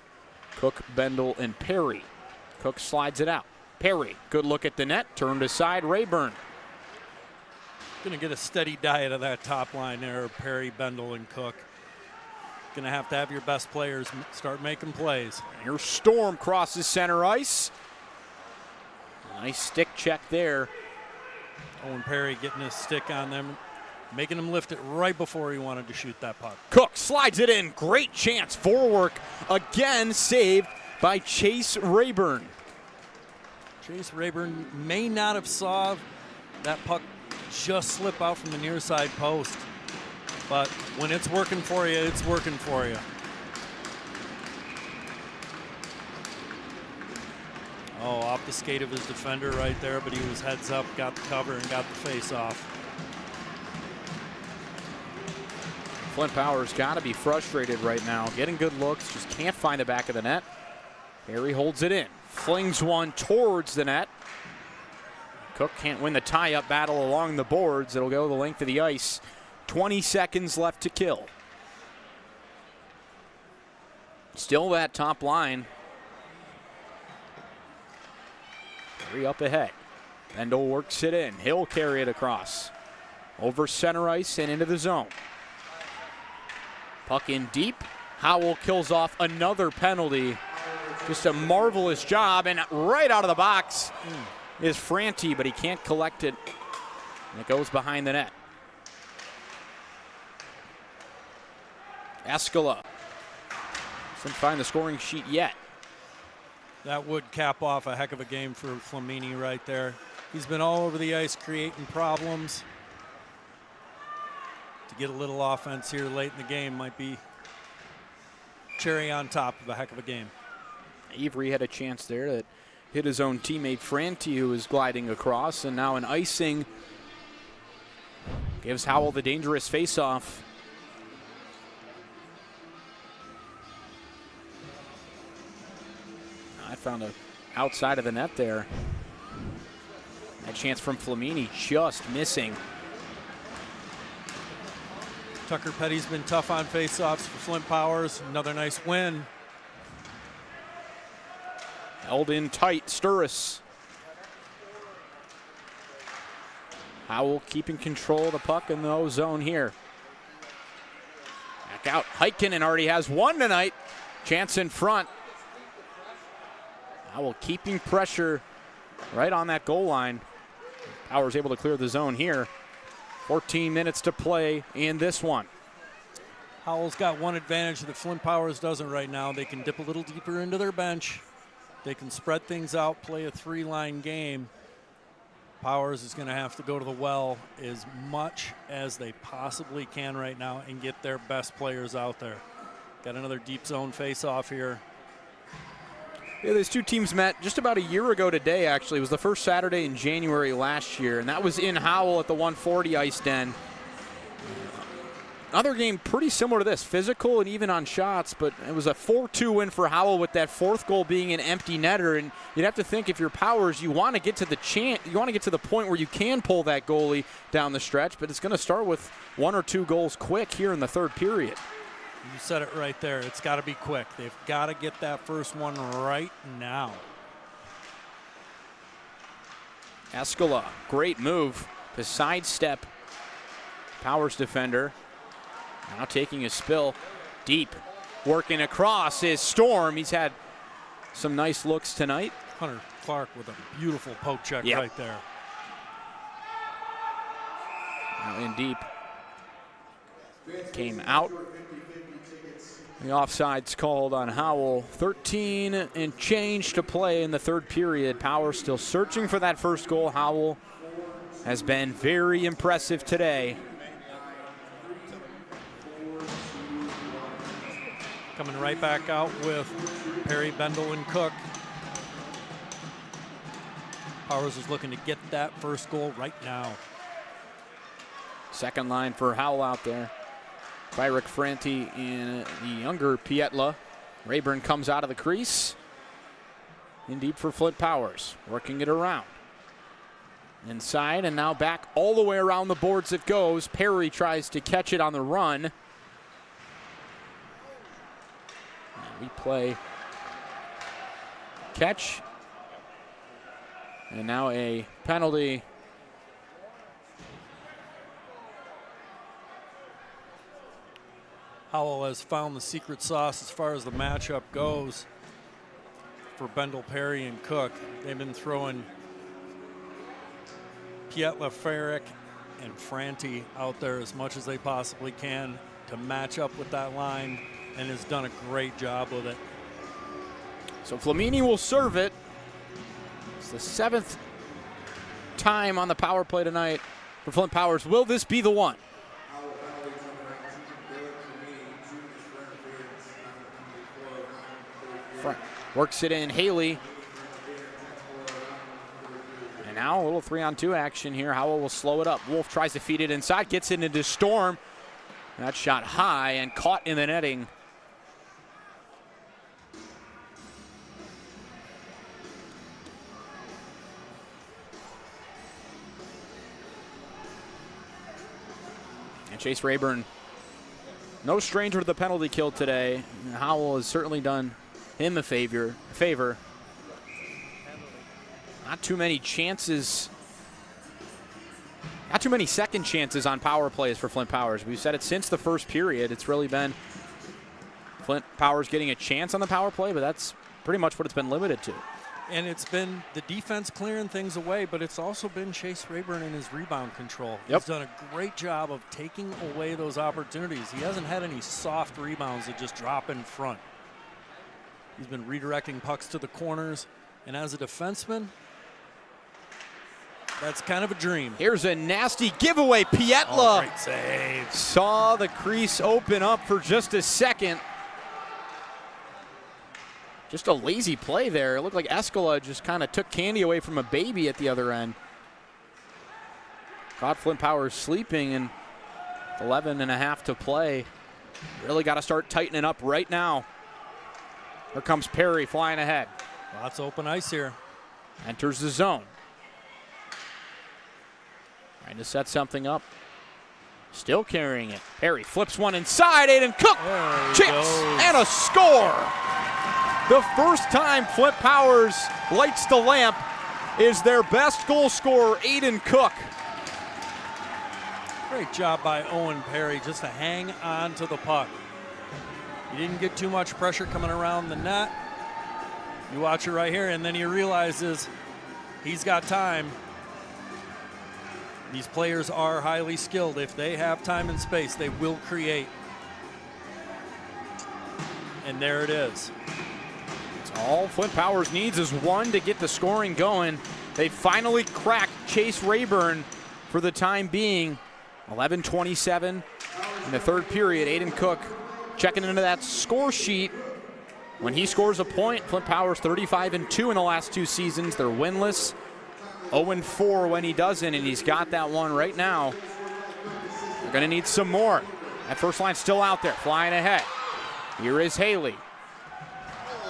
Cook, Bendel, and Perry. Cook slides it out. Perry, good look at the net. Turned aside, Rayburn. Going to get a steady diet of that top line there, Perry, Bendel, and Cook. Going to have your best players start making plays. And your Storm crosses center ice. Nice stick check there. Owen Perry getting his stick on them, making him lift it right before he wanted to shoot that puck. Cook slides it in. Great chance. Vorwerk again saved by Chase Rayburn. Chase Rayburn may not have saw that puck just slip out from the near side post. But when it's working for you, it's working for you. Oh, off the skate of his defender right there, but he was heads up, got the cover, and got the face off. Flint Powers got to be frustrated right now. Getting good looks, just can't find the back of the net. Perry holds it in, flings one towards the net. Cook can't win the tie-up battle along the boards. It'll go the length of the ice. 20 seconds left to kill. Still that top line. Perry up ahead. Bendel works it in. He'll carry it across. Over center ice and into the zone. Puck in deep. Howell kills off another penalty. Just a marvelous job, and right out of the box is Franti, but he can't collect it. And it goes behind the net. Escala doesn't find the scoring sheet yet. That would cap off a heck of a game for Flamini right there. He's been all over the ice creating problems. To get a little offense here late in the game might be cherry on top of a heck of a game. Avery had a chance there that hit his own teammate Franti, who is gliding across, and now an icing gives Howell the dangerous faceoff. I found a outside of the net there. A chance from Flamini, just missing. Tucker Petty's been tough on faceoffs for Flint Powers. Another nice win. Held in tight, Sturris. Howell keeping control of the puck in the O zone here. Back out, Heikkinen already has one tonight. Chance in front. Howell keeping pressure right on that goal line. Powers able to clear the zone here. 14 minutes to play in this one. Howell's got one advantage that Flint Powers doesn't right now. They can dip a little deeper into their bench. They can spread things out, play a three-line game. Powers is going to have to go to the well as much as they possibly can right now and get their best players out there. Got another deep zone face-off here. Yeah, these two teams met just about a year ago today, actually. It was the first Saturday in January last year, and that was in Howell at the 140 Ice Den. Another game pretty similar to this, physical and even on shots, but it was a 4-2 win for Howell with that fourth goal being an empty netter. And you'd have to think if you're Powers, you want to get to the point where you can pull that goalie down the stretch, but it's going to start with 1 or 2 goals quick here in the third period. You said it right there. It's got to be quick. They've got to get that first one right now. Escala, great move to sidestep Powers defender. Now taking a spill deep. Working across is Storm. He's had some nice looks tonight. Hunter Clark with a beautiful poke check right there. Now in deep. Came out. The offside's called on Howell. 13 and change to play in the third period. Powers still searching for that first goal. Howell has been very impressive today. Coming right back out with Perry, Bendel, and Cook. Powers is looking to get that first goal right now. Second line for Howell out there. Byrick, Franti, and the younger Pietla. Rayburn comes out of the crease. In deep for Flint Powers, working it around. Inside, and now back all the way around the boards it goes. Perry tries to catch it on the run. Replay. Catch. And now a penalty. Howell has found the secret sauce as far as the matchup goes for Bendel, Perry, and Cook. They've been throwing Pietla, Ferrick, and Franti out there as much as they possibly can to match up with that line, and has done a great job with it. So Flamini will serve it. It's the 7th time on the power play tonight for Flint Powers. Will this be the one? Front works it in, Haley. And now a little 3-on-2 action here. Howell will slow it up. Wolf tries to feed it inside, gets it into Storm. That shot high and caught in the netting. And Chase Rayburn, no stranger to the penalty kill today. Howell has certainly done him a favor. Not too many chances. Not too many second chances on power plays for Flint Powers. We've said it since the first period. It's really been Flint Powers getting a chance on the power play, but that's pretty much what it's been limited to. And it's been the defense clearing things away, but it's also been Chase Rayburn in his rebound control. He's done a great job of taking away those opportunities. He hasn't had any soft rebounds that just drop in front. He's been redirecting pucks to the corners, and as a defenseman, that's kind of a dream. Here's a nasty giveaway. Pietla. Oh, great save. Saw the crease open up for just a second. Just a lazy play there. It looked like Escala just kind of took candy away from a baby at the other end. Caught Flint Powers sleeping, and 11.5 to play. Really got to start tightening up right now. Here comes Perry flying ahead. Lots of open ice here. Enters the zone. Trying to set something up. Still carrying it. Perry flips one inside. Aiden Cook chips and a score. The first time Flint Powers lights the lamp is their best goal scorer, Aiden Cook. Great job by Owen Perry just to hang on to the puck. He didn't get too much pressure coming around the net. You watch it right here, and then he realizes he's got time. These players are highly skilled. If they have time and space, they will create. And there it is. It's all Flint Powers needs is one to get the scoring going. They finally cracked Chase Rayburn for the time being. 11:27 in the third period. Aiden Cook checking into that score sheet. When he scores a point, Flint Powers 35-2 in the last 2 seasons. They're winless. 0-4 when he doesn't, and he's got that one right now. They're going to need some more. That first line's still out there, flying ahead. Here is Haley.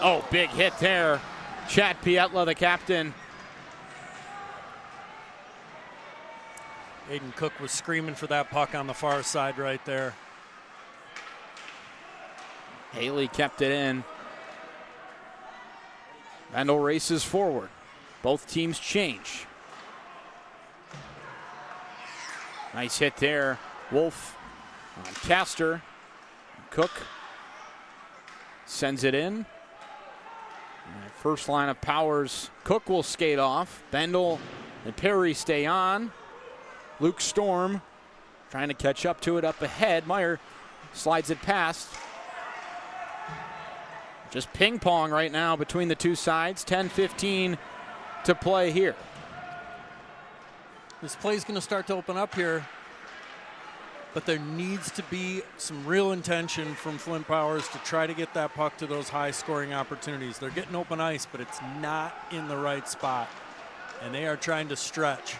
Oh, big hit there. Chad Pietla, the captain. Aiden Cook was screaming for that puck on the far side right there. Haley kept it in. Vandal races forward. Both teams change. Nice hit there. Wolf on Castor. Cook sends it in. First line of Powers. Cook will skate off. Bendel and Perry stay on. Luke Storm trying to catch up to it up ahead. Meyer slides it past. Just ping pong right now between the two sides. 10-15 to play here. This play's going to start to open up here, but there needs to be some real intention from Flint Powers to try to get that puck to those high scoring opportunities. They're getting open ice, but it's not in the right spot, and they are trying to stretch.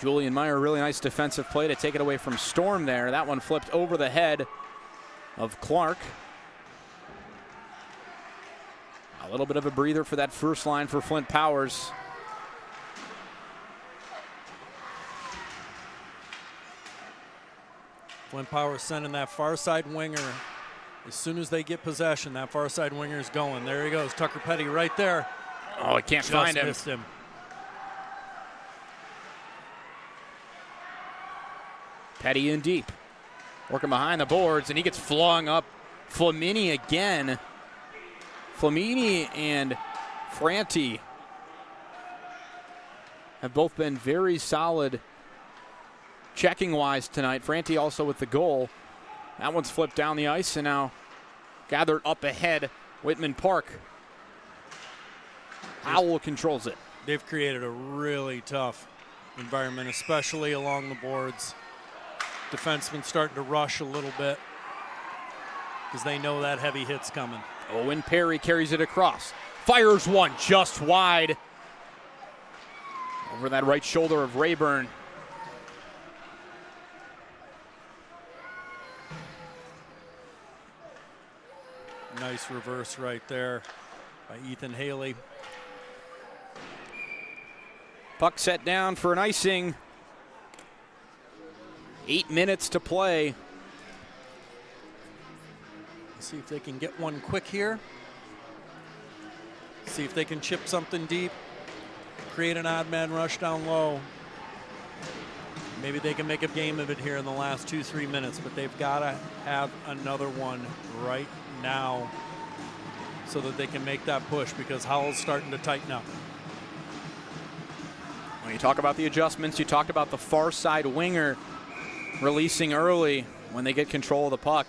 Julian Meyer, really nice defensive play to take it away from Storm there. That one flipped over the head of Clark. A little bit of a breather for that first line for Flint Powers. Flint Powers sending that far side winger. As soon as they get possession, that far side winger is going. There he goes, Tucker Petty right there. Oh, I can't find him. Missed him. Petty in deep. Working behind the boards, and he gets flung up. Flamini again. Flamini and Franti have both been very solid checking-wise tonight. Franti also with the goal. That one's flipped down the ice and now gathered up ahead. Whitman Park. Howell controls it. They've created a really tough environment, especially along the boards. Defensemen starting to rush a little bit because they know that heavy hit's coming. Owen Perry carries it across. Fires one just wide. Over that right shoulder of Rayburn. Nice reverse right there by Ethan Haley. Puck set down for an icing. 8 minutes to play. See if they can get one quick here. See if they can chip something deep. Create an odd man rush down low. Maybe they can make a game of it here in the last 2-3 minutes, but they've got to have another one right now so that they can make that push because Howell's starting to tighten up. When you talk about the adjustments, you talked about the far side winger releasing early when they get control of the puck.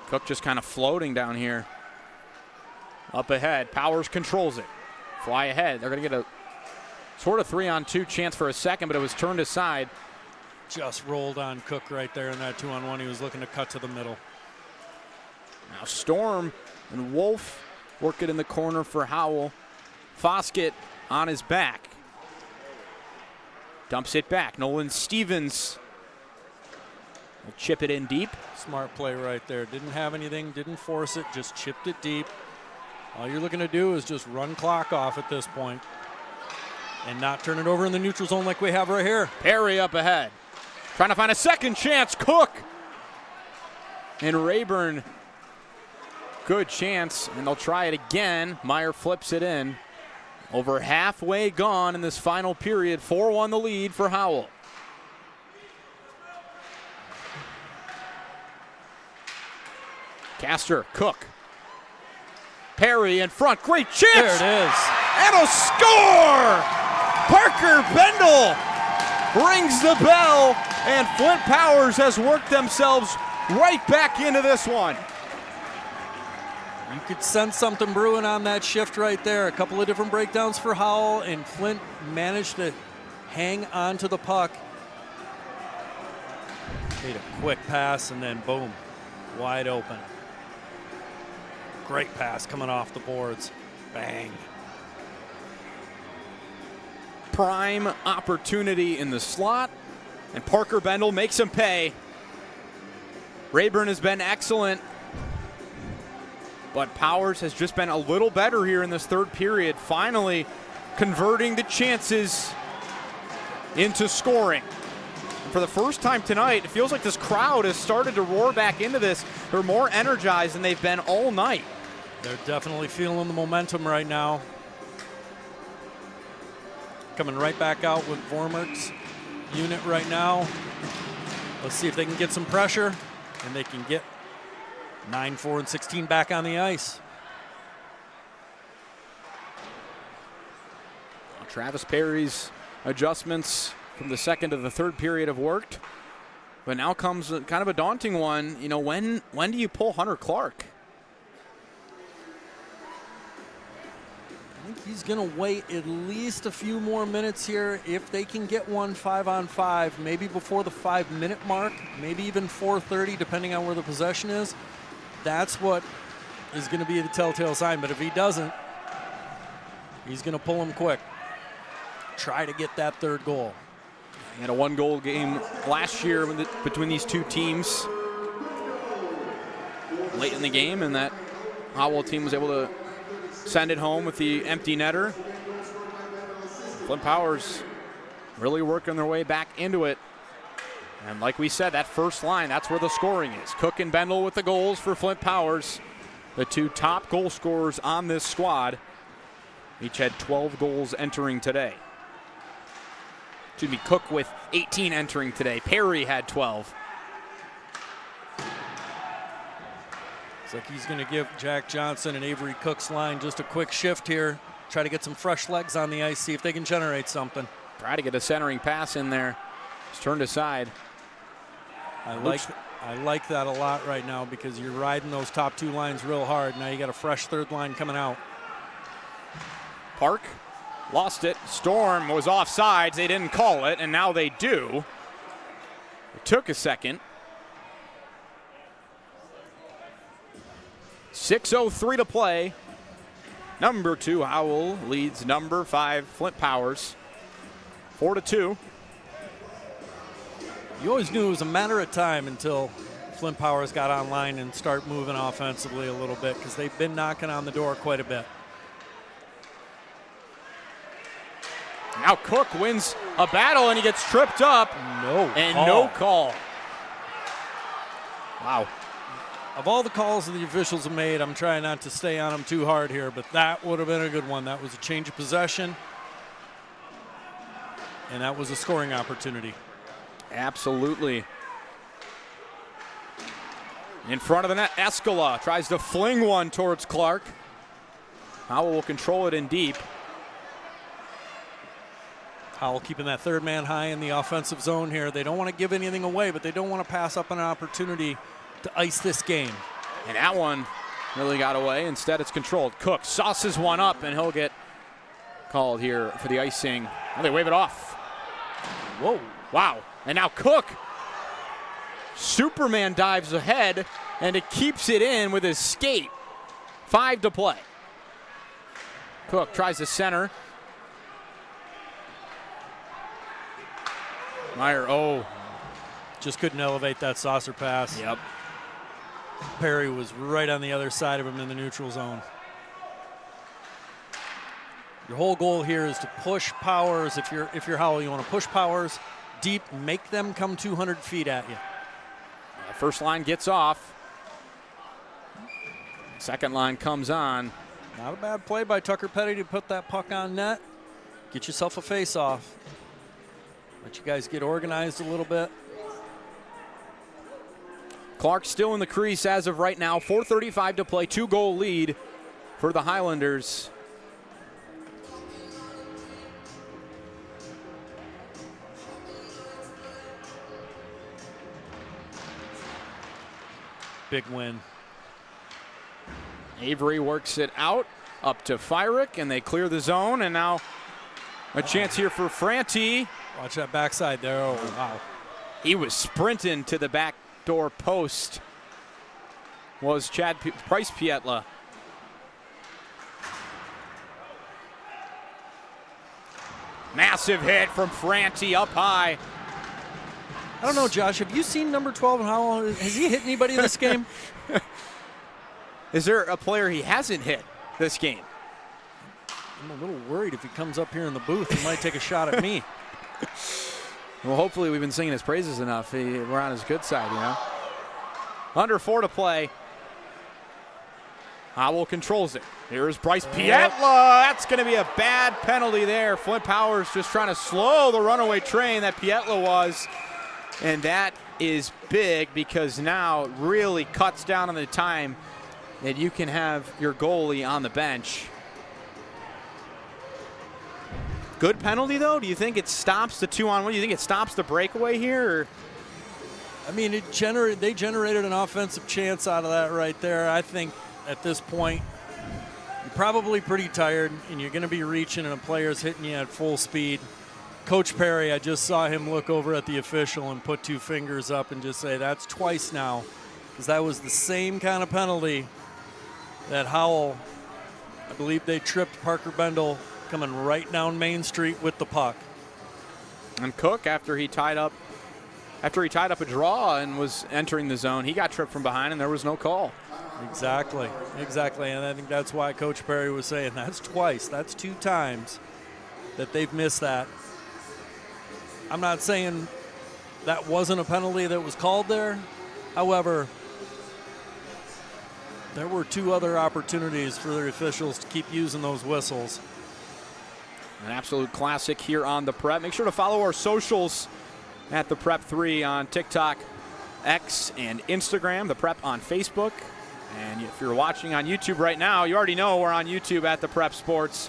Cook just kind of floating down here. Up ahead, Powers controls it. Fly ahead. They're going to get a sort of 3-on-2 chance for a second, but it was turned aside. Just rolled on Cook right there in that 2-on-1. He was looking to cut to the middle. Now Storm and Wolf work it in the corner for Howell. Foskett on his back. Dumps it back. Nolan Stevens will chip it in deep. Smart play right there. Didn't have anything, didn't force it, just chipped it deep. All you're looking to do is just run clock off at this point and not turn it over in the neutral zone like we have right here. Perry up ahead. Trying to find a second chance. Cook. And Rayburn, good chance, and they'll try it again. Meyer flips it in. Over halfway gone in this final period. 4-1 the lead for Howell. Castor, Cook. Perry in front, great chance! There it is. And a score! Parker Bendel rings the bell, and Flint Powers has worked themselves right back into this one. You could sense something brewing on that shift right there. A couple of different breakdowns for Howell, and Flint managed to hang on to the puck. Made a quick pass, and then boom, wide open. Great pass coming off the boards. Bang. Prime opportunity in the slot, and Parker Bendel makes him pay. Rayburn has been excellent, but Powers has just been a little better here in this third period, finally converting the chances into scoring. And for the first time tonight, it feels like this crowd has started to roar back into this. They're more energized than they've been all night. They're definitely feeling the momentum right now. Coming right back out with Vormert's unit right now. Let's see if they can get some pressure and they can get 9, 4, and 16 back on the ice. Travis Perry's adjustments from the second to the third period have worked, but now comes kind of a daunting one. You know, when do you pull Hunter Clark? I think he's going to wait at least a few more minutes here. If they can get one 5-on-5, maybe before the 5-minute mark, maybe even 4:30, depending on where the possession is. That's what is going to be the telltale sign. But if he doesn't, he's going to pull him quick. Try to get that third goal. He had a 1-goal game last year between these two teams late in the game, and that Howell team was able to send it home with the empty netter. Flint Powers really working their way back into it. And like we said, that first line, that's where the scoring is. Cook and Bendel with the goals for Flint Powers. The two top goal scorers on this squad. Each had 12 goals entering today. Excuse me, Cook with 18 entering today. Perry had 12. It's like he's going to give Jack Johnson and Avery Cook's line just a quick shift here. Try to get some fresh legs on the ice, see if they can generate something. Try to get a centering pass in there. It's turned aside. I like that a lot right now because you're riding those top two lines real hard. Now you got a fresh third line coming out. Park lost it. Storm was offsides. They didn't call it, and now they do. It took a second. 6:03 to play. Number 2, Howell leads number 5, Flint Powers. 4-2. You always knew it was a matter of time until Flint Powers got online and start moving offensively a little bit because they've been knocking on the door quite a bit. Now Cook wins a battle and he gets tripped up. No call. Wow. Of all the calls that the officials have made, I'm trying not to stay on them too hard here, but that would have been a good one. That was a change of possession, and that was a scoring opportunity. Absolutely. In front of the net, Escala tries to fling one towards Clark. Howell will control it in deep. Howell keeping that third man high in the offensive zone here. They don't want to give anything away, but they don't want to pass up an opportunity to ice this game. And that one really got away. Instead, it's controlled. Cook sauces one up, and he'll get called here for the icing. Oh, they wave it off. Whoa. Wow. And now Cook Superman dives ahead, and it keeps it in with his skate. 5 to play. Cook tries to center. Meyer, just couldn't elevate that saucer pass. Yep. Perry was right on the other side of him in the neutral zone. Your whole goal here is to push Powers. If you're Howell, you want to push Powers deep, make them come 200 feet at you. First line gets off. Second line comes on. Not a bad play by Tucker Petty to put that puck on net. Get yourself a face-off. Let you guys get organized a little bit. Clark still in the crease as of right now. 4:35 to play. 2-goal lead for the Highlanders. Big win. Avery works it out up to Fyrick, and they clear the zone, and now a chance here for Franti. Watch that backside there. Oh, wow. He was sprinting to the back door post. Was Price Pietla. Massive hit from Franti up high. I don't know, Josh. Have you seen number 12 and Howell? Has he hit anybody in this game? Is there a player he hasn't hit this game? I'm a little worried if he comes up here in the booth, he might take a shot at me. Well, hopefully we've been singing his praises enough. We're on his good side, you know. Under 4 to play. Howell controls it. Here's Bryce Pietla. That's going to be a bad penalty there. Flint Powers just trying to slow the runaway train that Pietla was. And that is big because now it really cuts down on the time that you can have your goalie on the bench. Good penalty, though? Do you think it stops the 2-on-1? Do you think it stops the breakaway here? Or? I mean, they generated an offensive chance out of that right there. I think at this point, you're probably pretty tired, and you're going to be reaching, and a player's hitting you at full speed. Coach Perry, I just saw him look over at the official and put 2 fingers up and just say, that's twice now, because that was the same kind of penalty that Howell, I believe they tripped Parker Bendel coming right down Main Street with the puck. And Cook, after he tied up a draw and was entering the zone, he got tripped from behind and there was no call. Exactly. And I think that's why Coach Perry was saying that's twice, that's 2 times that they've missed that. I'm not saying that wasn't a penalty that was called there. However, there were 2 other opportunities for the officials to keep using those whistles. An absolute classic here on The Prep. Make sure to follow our socials at The Prep 3 on TikTok, X, and Instagram. The Prep on Facebook. And if you're watching on YouTube right now, you already know we're on YouTube at The Prep Sports.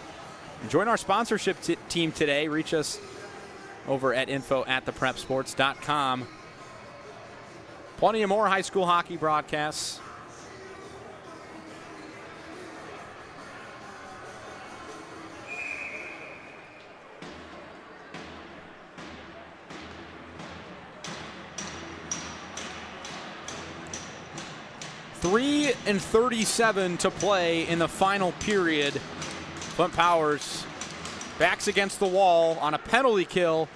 And join our sponsorship team today. Reach us over at info@theprepsports.com. Plenty of more high school hockey broadcasts. .37 to play in the final period. Flint Powers backs against the wall on a penalty kill.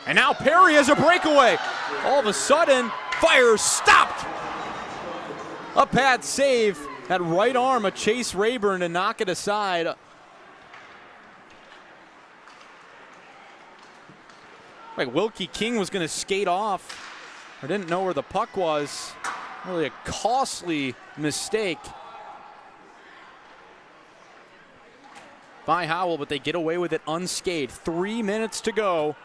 And now Perry has a breakaway. All of a sudden, fire stopped. A pad save. That right arm of Chase Rayburn to knock it aside. Like Wilkie King was going to skate off. I didn't know where the puck was. Really a costly mistake by Howell, but they get away with it unscathed. 3 minutes to go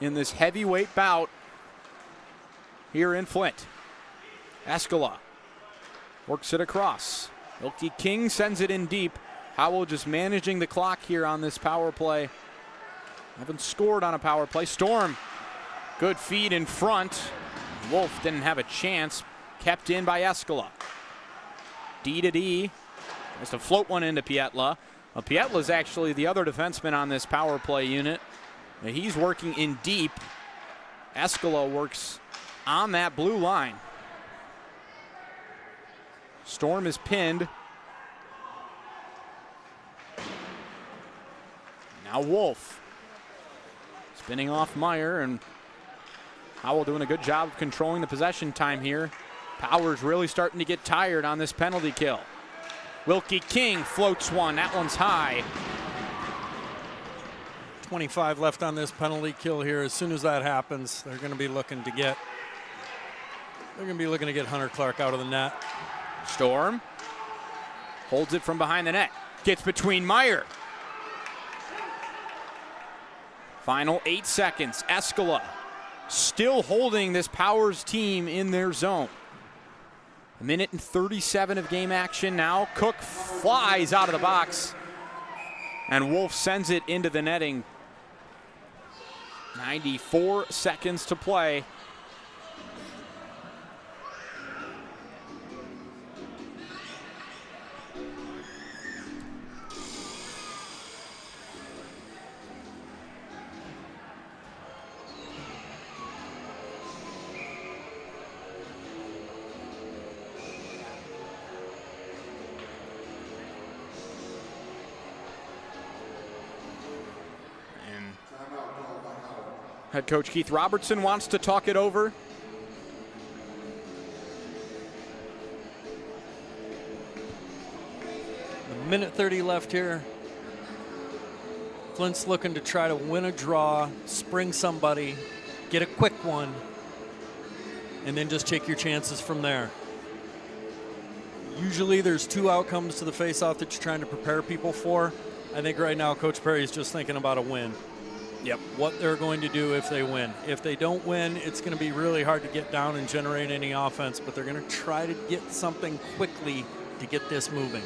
in this heavyweight bout here in Flint. Escala works it across. Wilkie King sends it in deep. Howell just managing the clock here on this power play. Haven't scored on a power play. Storm, good feed in front. Wolf didn't have a chance. Kept in by Escala. D to D. Has to float one into Pietla. Well, Pietla's actually the other defenseman on this power play unit. Now he's working in deep. Escala works on that blue line. Storm is pinned. Now Wolf. Spinning off Meyer, and Howell doing a good job of controlling the possession time here. Powers really starting to get tired on this penalty kill. Wilkie King floats one. That one's high. 25 left on this penalty kill here. As soon as that happens, they're going to be looking to get Hunter Clark out of the net. Storm holds it from behind the net. Gets between Meyer. Final 8 seconds. Escala still holding this Powers team in their zone. A minute and 37 of game action now. Cook flies out of the box, and Wolf sends it into the netting. 94 seconds to play. Head coach Keith Robertson wants to talk it over. A minute 30 left here. Flint's looking to try to win a draw, spring somebody, get a quick one, and then just take your chances from there. Usually there's two outcomes to the face-off that you're trying to prepare people for. I think right now Coach Perry's just thinking about a win. Yep. What they're going to do if they win. If they don't win, it's going to be really hard to get down and generate any offense, but they're going to try to get something quickly to get this moving.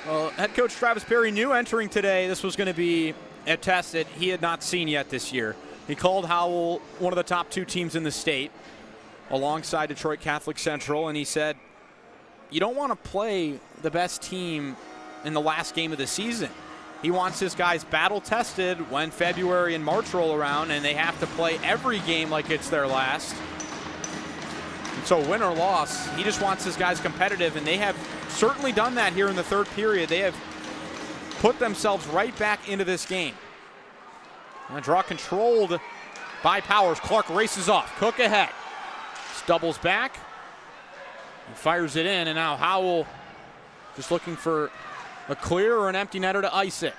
Well, head coach Travis Perry knew entering today this was going to be a test that he had not seen yet this year. He called Howell one of the top two teams in the state alongside Detroit Catholic Central, and he said, you don't want to play the best team in the last game of the season. He wants his guys battle tested when February and March roll around, and they have to play every game like it's their last. And so win or loss, he just wants his guys competitive, and they have certainly done that here in the third period. They have put themselves right back into this game. And a draw controlled by Powers. Clark races off. Cook ahead. Doubles back and fires it in, and now Howell just looking for a clear or an empty netter to ice it.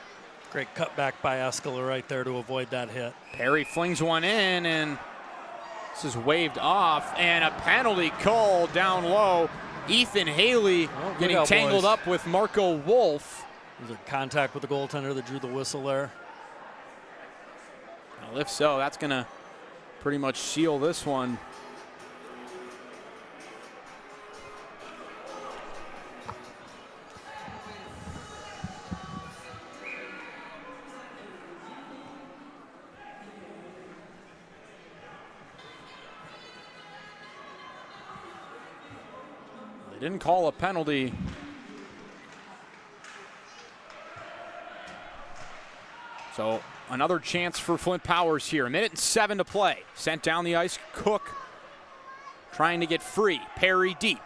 Great cutback by Escala right there to avoid that hit. Perry flings one in, and this is waved off, and a penalty called down low. Ethan Haley getting tangled up with Marco Wolf. Was there contact with the goaltender that drew the whistle there? Well, if so, that's going to pretty much seal this one. They didn't call a penalty. So another chance for Flint Powers here. A minute and 7 to play. Sent down the ice. Cook trying to get free. Perry deep.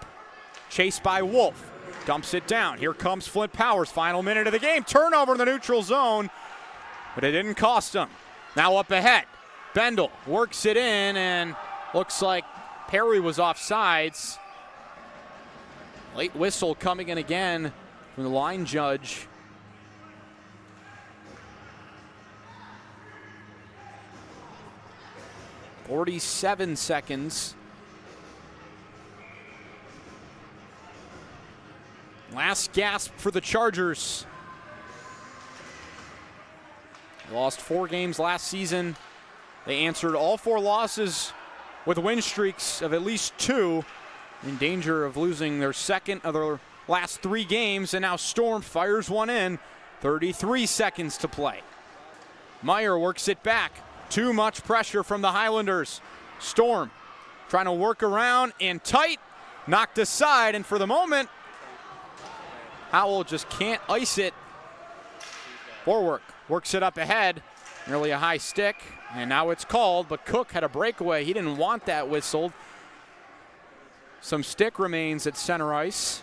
Chased by Wolf. Dumps it down. Here comes Flint Powers. Final minute of the game. Turnover in the neutral zone. But it didn't cost them. Now up ahead. Bendel works it in, and looks like Perry was offsides. Late whistle coming in again from the line judge. "47 seconds. Last gasp for the Chargers. They lost 4 games last season. They answered all 4 losses with win streaks of at least 2. In danger of losing their second of their last 3 games, and now Storm fires one in. 33 seconds to play. Meyer works it back. Too much pressure from the Highlanders. Storm trying to work around and tight. Knocked aside, and for the moment, Howell just can't ice it. Forward works it up ahead. Nearly a high stick, and now it's called, but Cook had a breakaway. He didn't want that whistled. Some stick remains at center ice.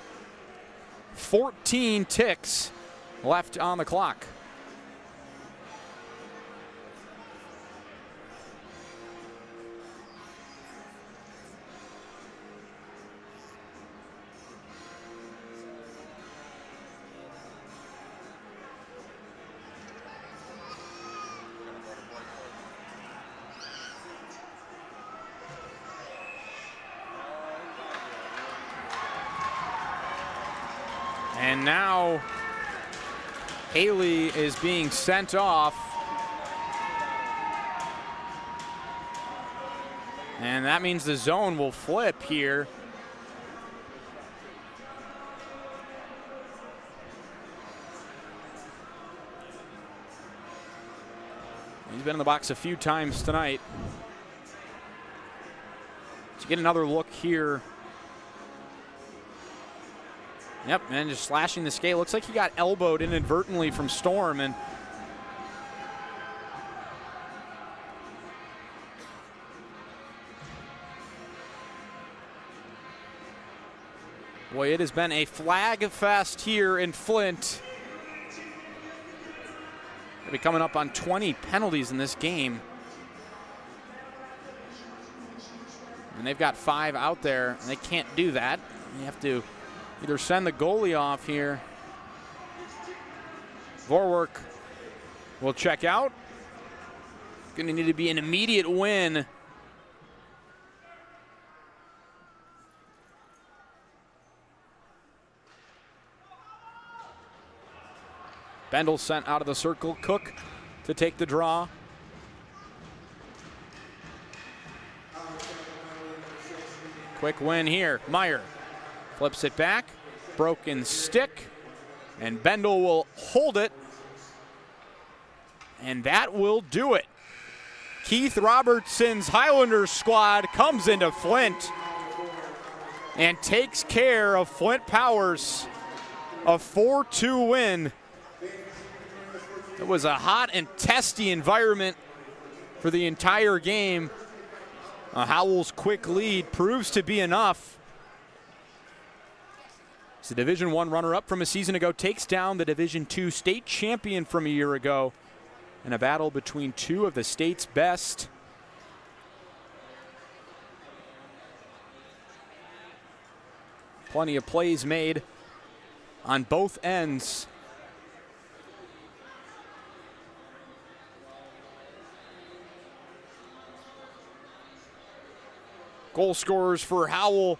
14 ticks left on the clock. And now Haley is being sent off. And that means the zone will flip here. He's been in the box a few times tonight. Let's get another look here. Yep, and just slashing the skate. Looks like he got elbowed inadvertently from Storm. And boy, it has been a flag fest here in Flint. They'll be coming up on 20 penalties in this game. And they've got 5 out there, and they can't do that. You have to either send the goalie off here. Vorwerk will check out. Going to need to be an immediate win. Bendel sent out of the circle. Cook to take the draw. Quick win here. Meyer flips it back. Broken stick. And Bendel will hold it. And that will do it. Keith Robertson's Highlanders squad comes into Flint and takes care of Flint Powers. A 4-2 win. It was a hot and testy environment for the entire game. Howell's quick lead proves to be enough. The Division I runner-up from a season ago takes down the Division II state champion from a year ago in a battle between two of the state's best. Plenty of plays made on both ends. Goal scorers for Howell.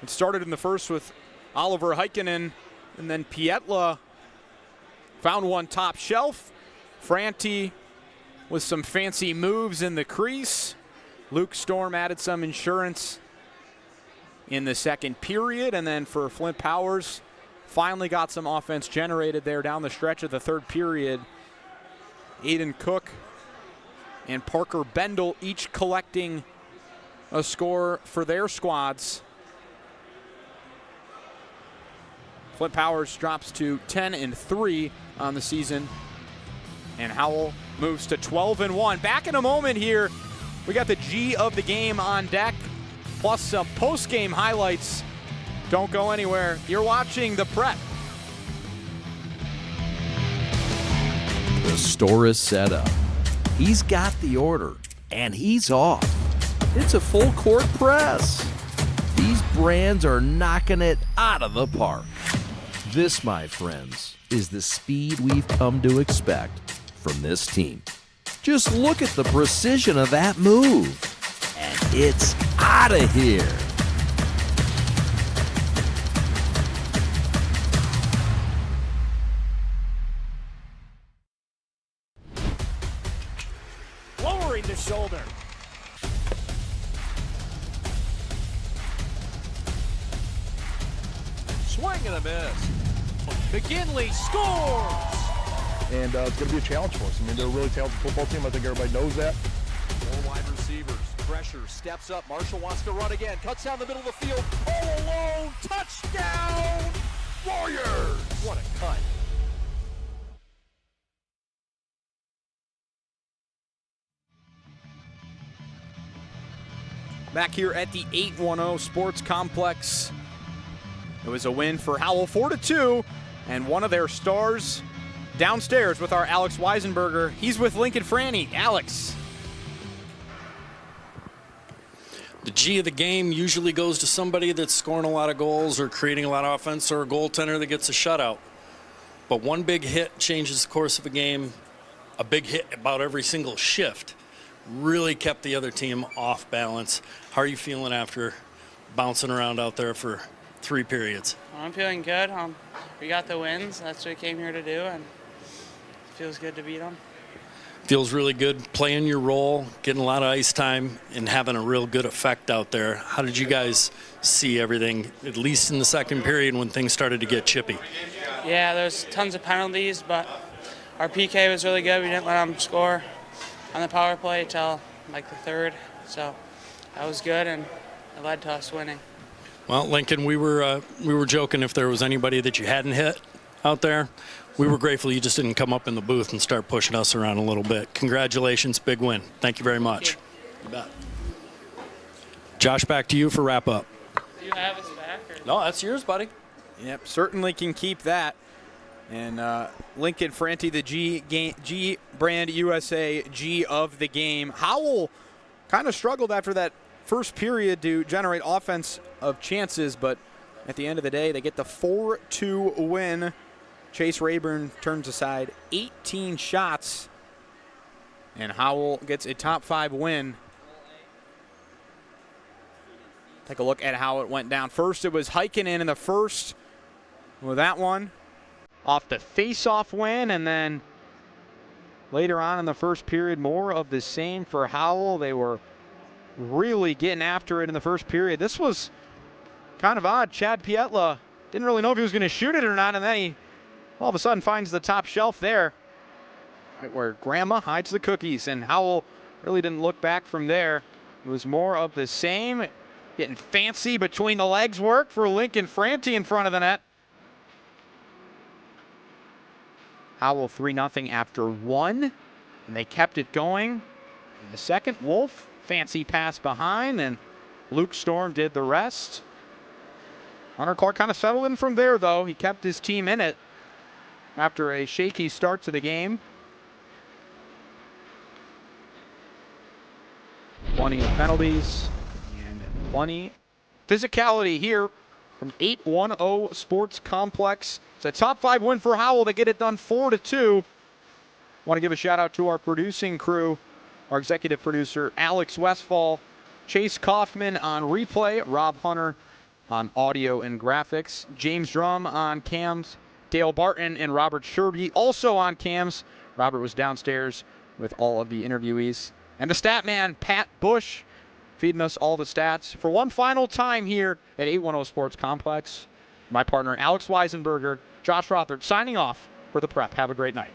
It started in the first with Oliver Heikkinen, and then Pietla found one top shelf. Franti with some fancy moves in the crease. Luke Storm added some insurance in the second period, and then for Flint Powers, finally got some offense generated there down the stretch of the third period. Aiden Cook and Parker Bendel each collecting a score for their squads. Flint Powers drops to 10-3 on the season, and Howell moves to 12-1. Back in a moment here. We got the G of the game on deck, plus some post-game highlights. Don't go anywhere. You're watching The Prep. The store is set up. He's got the order, and he's off. It's a full court press. These brands are knocking it out of the park. This, my friends, is the speed we've come to expect from this team. Just look at the precision of that move. And it's out of here. Lowering the shoulder. Swing and a miss. McGinley scores! and it's going to be a challenge for us. I mean, they're a really talented football team. I think everybody knows that. 4 wide receivers. Pressure, steps up. Marshall wants to run again. Cuts down the middle of the field. All alone. Touchdown, Warriors! What a cut. Back here at the 810 Sports Complex. It was a win for Howell, 4-2, and one of their stars downstairs with our Alex Weisenberger. He's with Lincoln Franny. Alex. The G of the game usually goes to somebody that's scoring a lot of goals or creating a lot of offense, or a goaltender that gets a shutout. But one big hit changes the course of a game. A big hit about every single shift really kept the other team off balance. How are you feeling after bouncing around out there for 3 periods? I'm feeling good. We got the wins. That's what we came here to do, and it feels good to beat them. Feels really good playing your role, getting a lot of ice time, and having a real good effect out there. How did you guys see everything, at least in the second period when things started to get chippy? Yeah, there's tons of penalties, but our PK was really good. We didn't let them score on the power play till like the third, so that was good, and it led to us winning. Well, Lincoln, we were joking if there was anybody that you hadn't hit out there. We were grateful you just didn't come up in the booth and start pushing us around a little bit. Congratulations, big win. Thank you very much. You bet. Josh, back to you for wrap up. Do you have us back? Or? No, that's yours, buddy. Yep, certainly can keep that. And Lincoln Franti, the G Brand USA G of the game. Howell kind of struggled after that first period to generate offense of chances, but at the end of the day, they get the 4-2 win. Chase Rayburn turns aside 18 shots, and Howell gets a top 5 win. Take a look at how it went down. First, it was Heikkinen in the first with that one off the face-off win, and then later on in the first period, more of the same for Howell. They were really getting after it in the first period. This was kind of odd. Chad Pietla didn't really know if he was going to shoot it or not, and then he all of a sudden finds the top shelf there, right where Grandma hides the cookies, and Howell really didn't look back from there. It was more of the same, getting fancy between the legs work for Lincoln Franti in front of the net. Howell 3-0 after 1, and they kept it going. In the second, Wolf, fancy pass behind, and Luke Storm did the rest. Hunter Clark kind of settled in from there, though. He kept his team in it after a shaky start to the game. Plenty of penalties and plenty physicality here from 810 Sports Complex. It's a top 5 win for Howell. They get it done 4-2. Want to give a shout out to our producing crew, our executive producer, Alex Westfall, Chase Kaufman on replay, Rob Hunter on audio and graphics, James Drum on cams, Dale Barton and Robert Sherby also on cams. Robert was downstairs with all of the interviewees. And the stat man, Pat Bush, feeding us all the stats. For one final time here at 810 Sports Complex, my partner Alex Weisenberger, Josh Rothard signing off for the Prep. Have a great night.